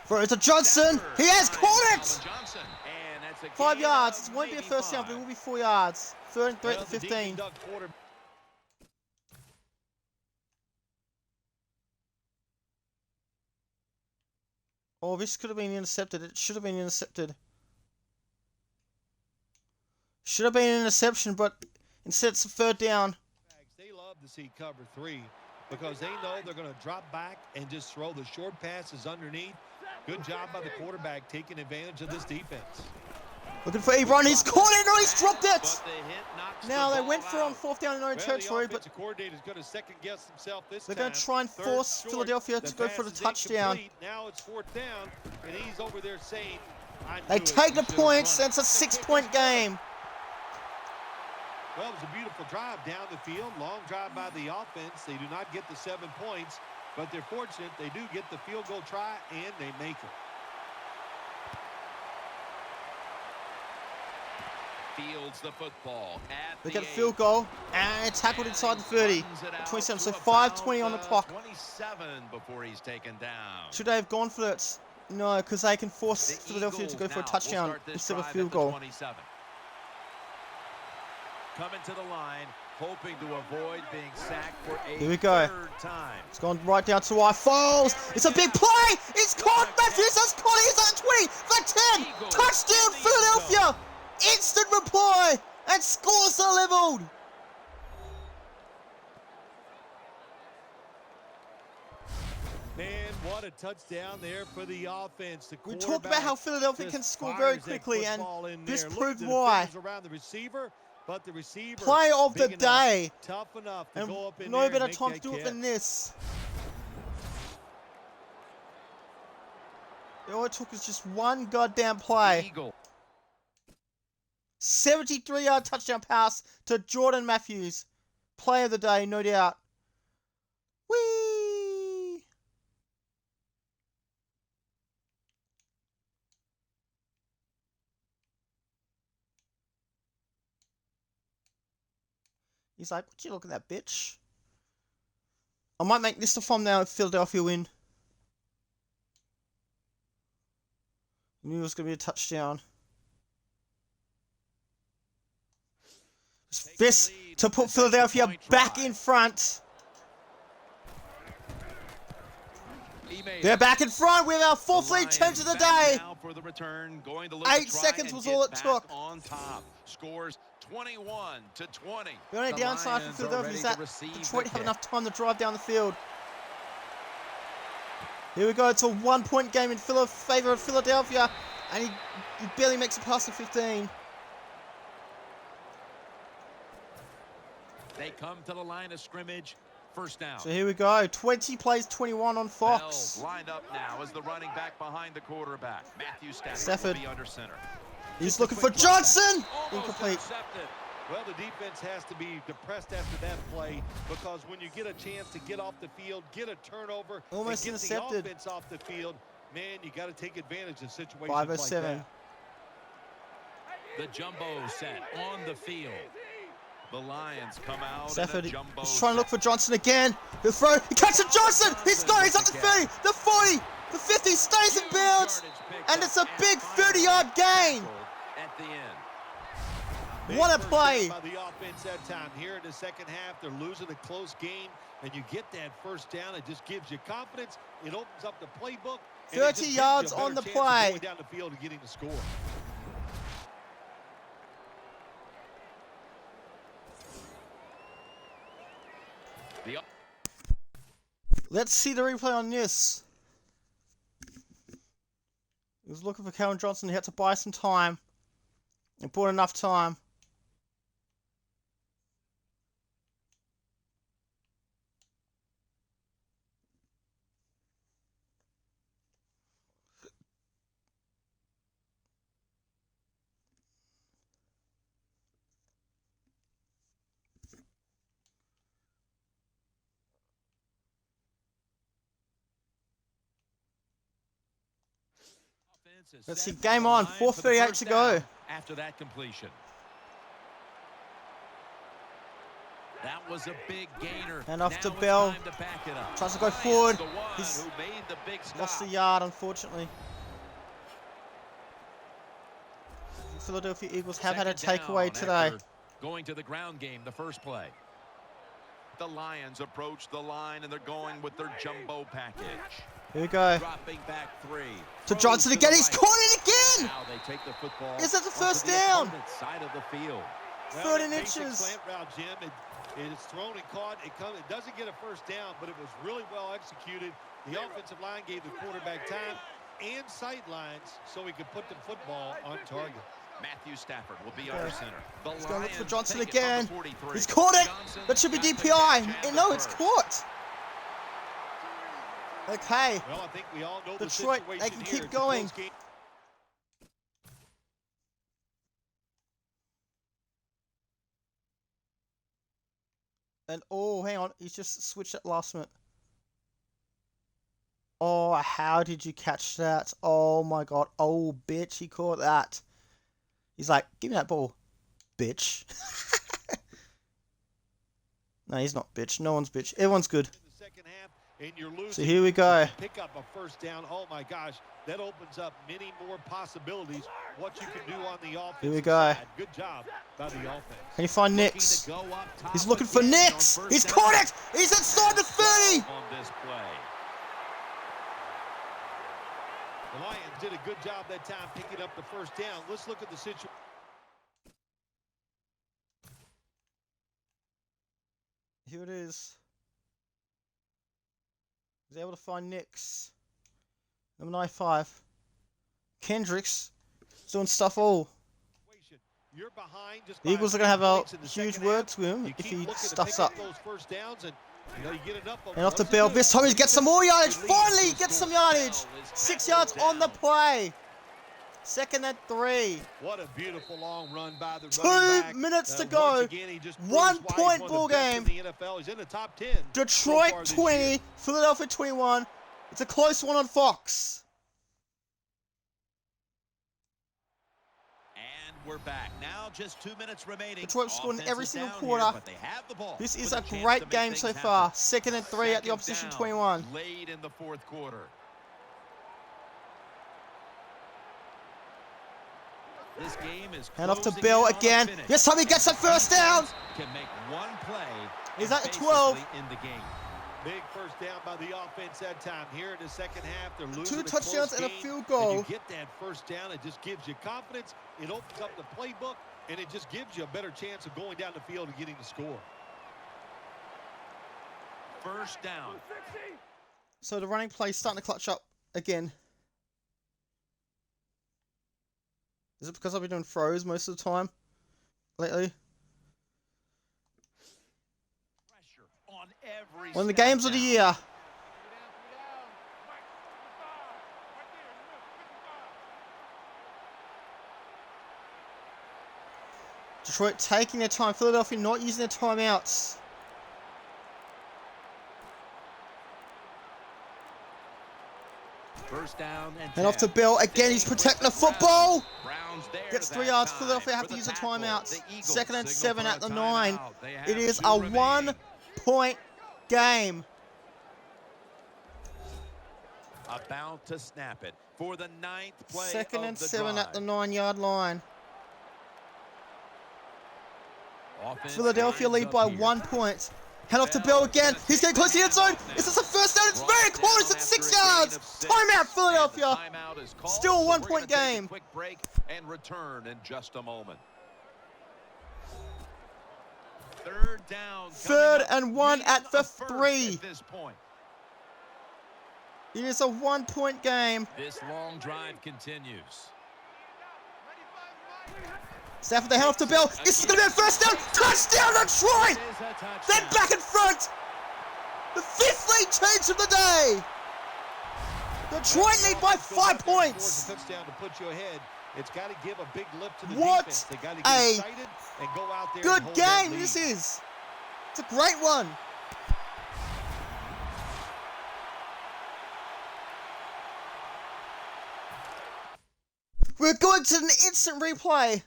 Throw to Johnson. He has caught it! Johnson. And that's a 5 gain yards. of It won't be a maybe first down, 5. but it will be 4 yards. 3rd and 3 at the Well, the 15. Duck quarter- Oh, this could have been intercepted. It should have been intercepted. Should have been an interception, but instead it's a 3rd down. They love to see cover 3 because they know they're going to drop back and just throw the short passes underneath. Good job by the quarterback taking advantage of this defense. Looking for Ebron. He's caught it. No, he's dropped it. But the hit knocks Now the they ball went for it on out. 4th down in their own Well, territory, the but offensive coordinator is going to second guess himself this they're time. going to try and 3rd force short. Philadelphia to go for the pass is touchdown. incomplete. Now it's 4th down, and he's over there saying, I They knew it. take the You should've points, run and it." it's a 6-point game. Well, it was a beautiful drive down the field. Long drive by the offense. They do not get the 7 points, but they're fortunate. They do get the field goal try, and they make it. Fields the football at They the get a 8. field goal, and it's tackled inside the 30. Runs it out 27, to so about, 5:20 on the clock. 27 before he's taken down. Should they have gone for it? No, because they can force The Philadelphia to Eagles go for a now will touchdown start this instead of a drive field at the goal. 27. Coming to the line hoping to avoid being sacked for a Here we go. third time. It's gone right down to our falls. It's a big play. It's caught. Matthews has caught it. He's at 20, the 10. Touchdown, Philadelphia. Instant reply. And scores are leveled. Man, what a touchdown there for the offense. The We talked about how Philadelphia can score very quickly, and this proved why. Around the receiver, but the receiver Play of the day. Tough enough to And go up in no there better and make time to that do it catch. than this. All it took was just one goddamn play. Eagle. 73-yard touchdown pass to Jordan Matthews. Play of the day, no doubt. Whee! He's like, would you look at that bitch? I might make this the thumbnail if Philadelphia win. I knew it was going to be a touchdown. This to put Philadelphia back in front. They're back in front with our fourth lead change of the day. 8 seconds was all it took. On top. Scores 21-20. The only downside for Philadelphia is that Detroit have enough time to drive down the field. Here we go. It's a 1-point game in favor of Philadelphia, and he barely makes it past the 15. They come to the line of scrimmage. First down. So here we go. 20 plays 21 on Fox. Bell's lined up now as the running back behind the quarterback. Matthew Stafford Stafford will be under center. He's looking for Johnson. Almost Incomplete. intercepted. Well, the defense has to be depressed after that play, because when you get a chance to get off the field, get a turnover, Almost and get intercepted. the offense off the field, man, you got to take advantage of situations 507. like that. The jumbo set on the field. The Lions come out Stafford in a jumbo is trying to look set. for Johnson again. The throw. He catches Johnson. He's got. He's at the 30, the 40, the 50. Stays in bounds, and it's a big 30-yard gain. At the end. Big What a first play. down by the offense that time. Here in the second half, they're losing a close game, and you get that first down. It just gives you confidence. It opens up the playbook. And it 30 just gives you yards a better on the chance of play. going down the field and getting the score. Let's see the replay on this. He was looking for Calvin Johnson. He had to buy some time. He bought enough time. Let's see, game on. 4:38 to go. After that completion. That was a big gainer. And off Now to it's Bell. time to back it up. Tries to go Ryan's forward. the one He's who made the big lost a stop. yard, unfortunately. Philadelphia Eagles have had a Second takeaway down today. after going to the ground game, the first play. The Lions approach the line, and they're going with their jumbo package. Here we go. Dropping back 3. To Throws Johnson to again. the He's right. caught it again. Now they take the football. Is that the onto first the down? opponent's side of the field. Well, 30 that basic inches. slant route, Jim, it is thrown and caught. It doesn't get a first down, but it was really well executed. The offensive line gave the quarterback time and sight lines so he could put the football on target. Matthew Stafford will be under center. The He's going to look for Lions Johnson take it from again. the 43. He's caught it. Johnson That should be got the DPI. catch and No, the it's first. caught. Okay. Well, I think we all know Detroit, the situation they can here. keep It's a going. close game. And oh, hang on. He's just switched at last minute. Oh, how did you catch that? Oh my god. Oh, bitch. He caught that. He's like, give me that ball, bitch. No, he's not bitch. No one's bitch. Everyone's good. In the second half, and you're losing. So here we go. Pick up a first down. Oh my gosh, that opens up many more possibilities. What you can do on the offense. Here we go. Side. Good job by the offense. Can you find Nix? He's looking for Nix. He's caught it. He's inside the 30. On this play. The Lions did a good job that time picking up the first down. Let's look at the situation. Here it is. He's able to find Nix. Number 95. Kendricks. Doing stuff all. You're behind just The Eagles are going to have a huge word to him if he stuffs up. Those first downs and, and off the Bell. This time he gets some more yardage. Finally he gets some yardage. 6 yards on the play. 2nd and 3. What a beautiful long run by the 2 minutes to go. Again, 1 point ball game. He's in the top 10 Detroit 20, Philadelphia 21. It's a close one on Fox. And we're back. Now just 2 minutes remaining. Detroit scored in every single quarter. Here, but they have the ball This is a great game so far. 2nd and 3 at the opposition 21. Late in the 4th quarter. This game is and off to Bill again. This time he gets a first down. Can make one play. He's at the 12. In the game. Big first down by the offense that time. Here in the second half, they're losing 2 touchdowns and a field goal. And you get that first down, it just gives you confidence. It opens up the playbook, and it just gives you a better chance of going down the field and getting the score. First down. So the running play starting to clutch up again. Is it because I've been doing throws most of the time lately? Pressure on every One of the games of the year. Detroit taking their time. Philadelphia not using their timeouts. First down and off to Bill. Again, he's protecting the football. Browns there Gets 3 yards. Philadelphia have to use a timeout. 2nd and 7 at the 9. It is a 1-point game. About to snap it for the 9th play. 2nd and 7 at the 9-yard line. Philadelphia lead by 1 point. Hand off to Bill again. He's getting close to the end zone. Is this a first down? It's very close. It's 6 yards. Timeout, Philadelphia. Still a 1-point game. Quick break and return in just a moment. 3rd down. 3rd and 1 at the 3. At this point. It is a 1-point game. This long drive continues. Stafford, they hand off to Bill. This is going to be a first down. Touchdown, Detroit! Then back in front. The 5th lead change of the day. Detroit lead by 5 points. Touchdown to put you ahead. It's got to give a big lift to the what defense. They got to get excited and go out there. Good and hold game that this lead. is. It's a great one. We're going to an instant replay.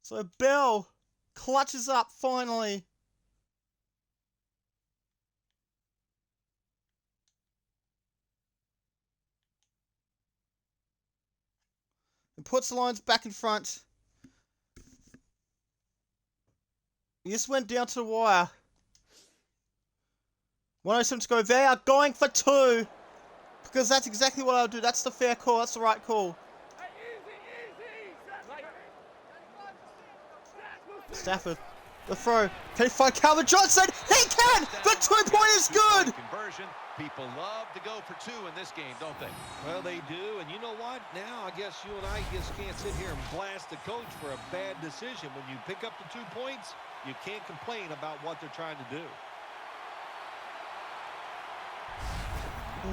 So Bell clutches up finally. And puts the Lions back in front. He just went down to the wire. 107 to go. They are going for 2. Because that's exactly what I'll do. That's the fair call. That's the right call. Stafford, the throw. Can he find Calvin Johnson? He can! The 2-point is good! Conversion. People love to go for 2 in this game, don't they? Well, they do. And you know what? Now, I guess you and I just can't sit here and blast the coach for a bad decision. When you pick up the 2 points, you can't complain about what they're trying to do.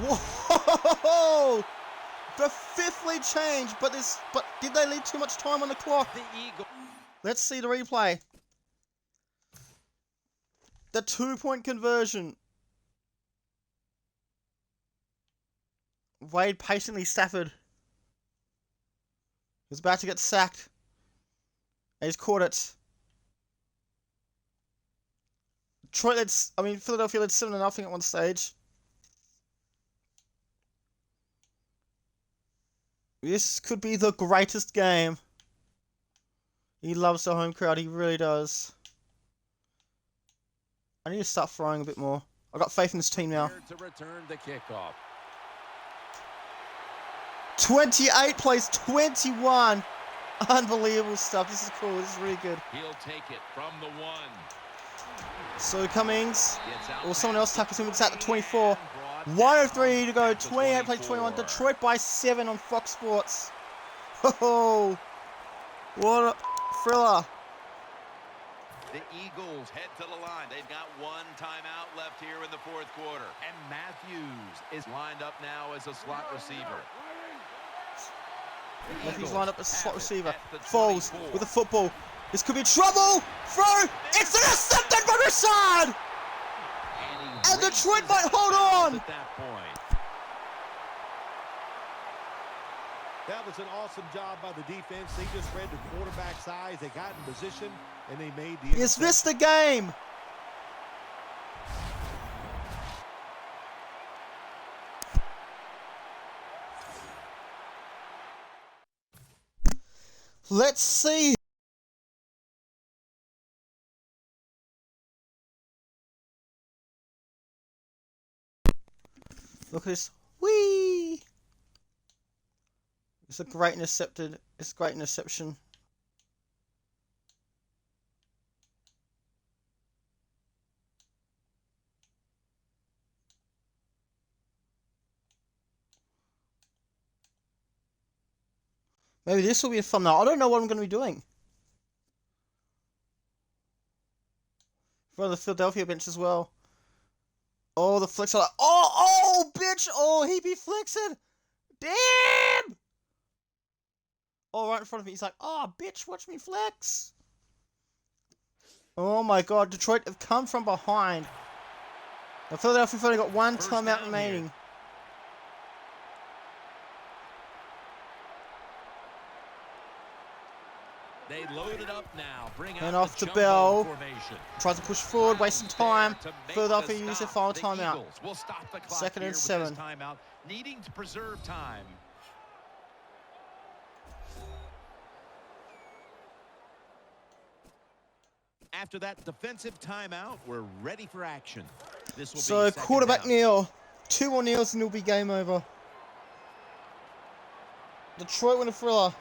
Whoa! The 5th lead changed, but did they leave too much time on the clock? The Eagles. Let's see the replay. The 2-point conversion. Wade patiently Stafford. He's about to get sacked. And he's caught it. Philadelphia led 7-0 at one stage. This could be the greatest game. He loves the home crowd, he really does. I need to start throwing a bit more. I've got faith in this team now. Here to return the kickoff. 28 plays 21. Unbelievable stuff. This is cool. This is really good. He'll take it from the 1. So Cummings, Gets out or someone else tackles him. It's at the past 24. and 103 to go. at the 28 plays 21. 24. Detroit by 7 on Fox Sports. Oh, what a thriller. The Eagles head to the line. They've got one timeout left here in the fourth quarter. And Matthews is lined up now as a slot receiver. Matthews lined up as slot receiver. at the Falls 24. with the football. This could be trouble. Throw. It's intercepted by Rashad. And Detroit might hold on. At that point. That was an awesome job by the defense. They just read the quarterback's eyes. They got in position, and they made the He's missed the game. Let's see. Look at this. Whee! It's a great intercepted. It's a great interception. Maybe this will be a fun now. I don't know what I'm going to be doing. For the Philadelphia bench as well. Oh, the flicks are like, oh, bitch! Oh, he be flexing! Damn! Oh, right in front of me. He's like, oh, bitch, watch me flex! Oh my god, Detroit have come from behind. Now, Philadelphia have only got one First timeout down remaining. here. They load it up now. Bring And out off the to jumbo Bell. formation. Tries to push forward, wasting time. To make Philadelphia the use their stop. final The timeout. Eagles will stop the clock Second here and with 7. this timeout, needing to preserve time. After that defensive timeout, we're ready for action. This will So be second quarterback down. kneel. 2 more kneels and it'll be game over. Detroit win a thriller.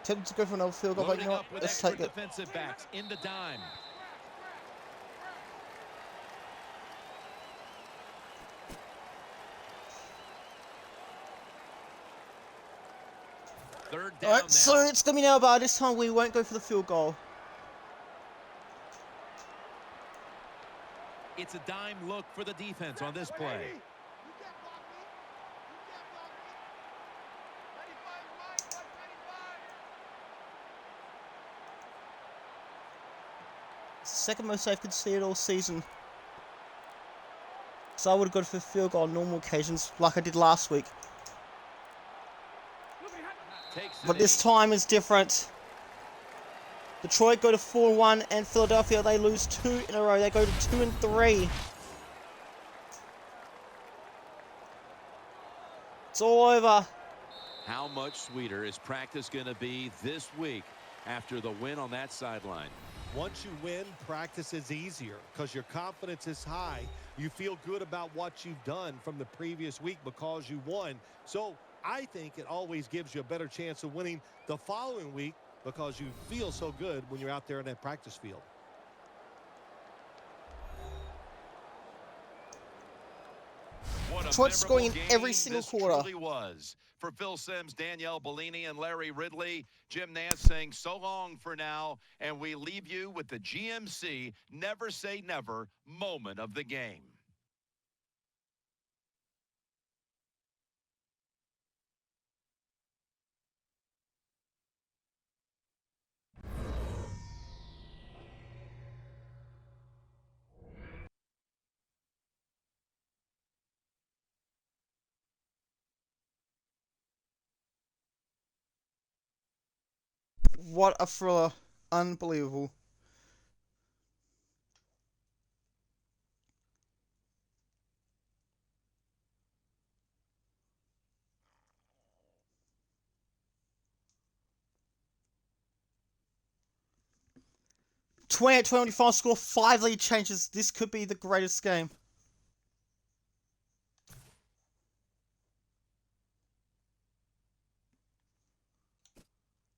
Tempted to go for another field goal, but you Loading know up what? with Let's extra take it. defensive backs in the dime. Third down Alright, now. so it's going to be now, but this time we won't go for the field goal. It's a dime look for the defense on this play. Second most I've conceded all season. So I would have gone for the field goal on normal occasions, like I did last week. Takes But it this in. time is different. Detroit go to 4-1, and Philadelphia, they lose 2 in a row. They go to 2-3. It's all over. How much sweeter is practice going to be this week after the win on that sideline? Once you win, practice is easier because your confidence is high. You feel good about what you've done from the previous week because you won. So I think it always gives you a better chance of winning the following week because you feel so good when you're out there in that practice field. What a Detroit's scoring in memorable every game single this quarter. truly was. For Phil Simms, Danielle Bellini, and Larry Ridley, Jim Nance saying so long for now, and we leave you with the GMC Never Say Never moment of the game. What a thriller. Unbelievable. 28-25 score, 5 lead changes. This could be the greatest game.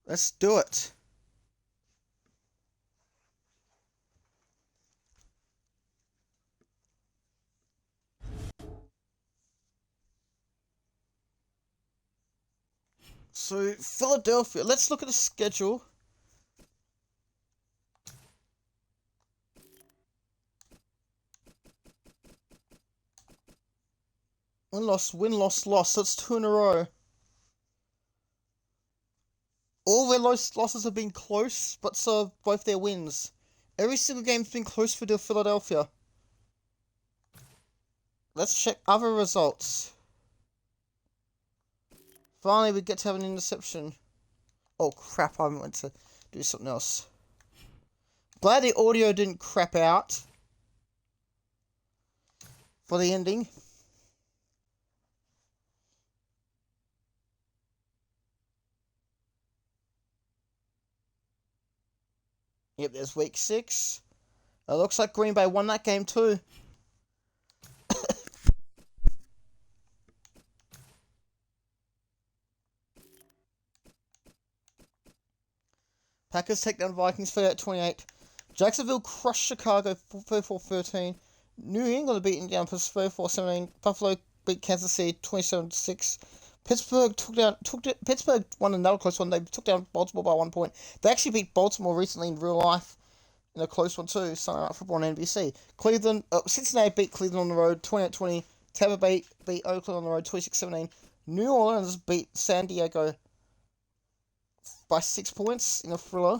Let's do it. So, Philadelphia. Let's look at the schedule. Win, loss, win, loss, loss. That's 2 in a row. All their losses have been close, but so have both their wins. Every single game's been close for Philadelphia. Let's check other results. Finally, we get to have an interception. Oh crap, I meant to do something else. Glad the audio didn't crap out for the ending. Yep, there's week 6. It looks like Green Bay won that game too. Packers take down Vikings 38-28. Jacksonville crushed Chicago 34-13. New England beaten down 34-17. Buffalo beat Kansas City 27-6. Pittsburgh won another close one. They took down Baltimore by 1 point. They actually beat Baltimore recently in real life in a close one too. Sunday Night Football on NBC. Cincinnati beat Cleveland on the road 28-20. Tampa Bay beat Oakland on the road 26-17. New Orleans beat San Diego by 6 points in a thriller.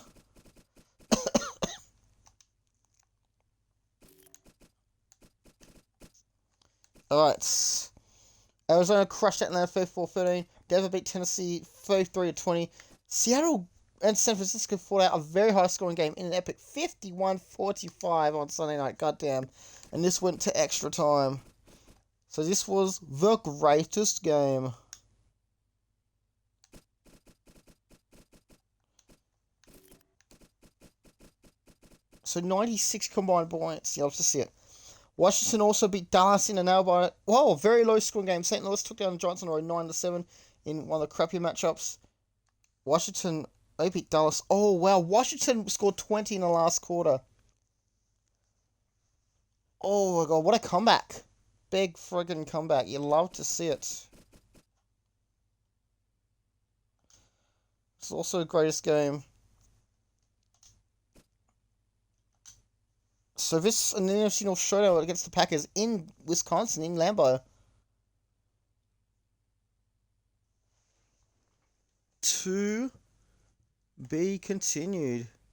Alright. Arizona crushed Atlanta 34-13. Denver beat Tennessee 33-20. Seattle and San Francisco fought out a very high scoring game in an epic 51-45 on Sunday night. Goddamn. And this went to extra time. So this was the greatest game. So 96 combined points. Yeah, let's just see it. Washington also beat Dallas in a nail biter. Whoa, very low scoring game. St. Louis took down the Giants on the road 9-7 in one of the crappier matchups. Washington, they beat Dallas. Oh, wow. Washington scored 20 in the last quarter. Oh, my God. What a comeback. Big friggin' comeback. You love to see it. It's also the greatest game. So this is an NFC North showdown against the Packers in Wisconsin, in Lambeau. To be continued.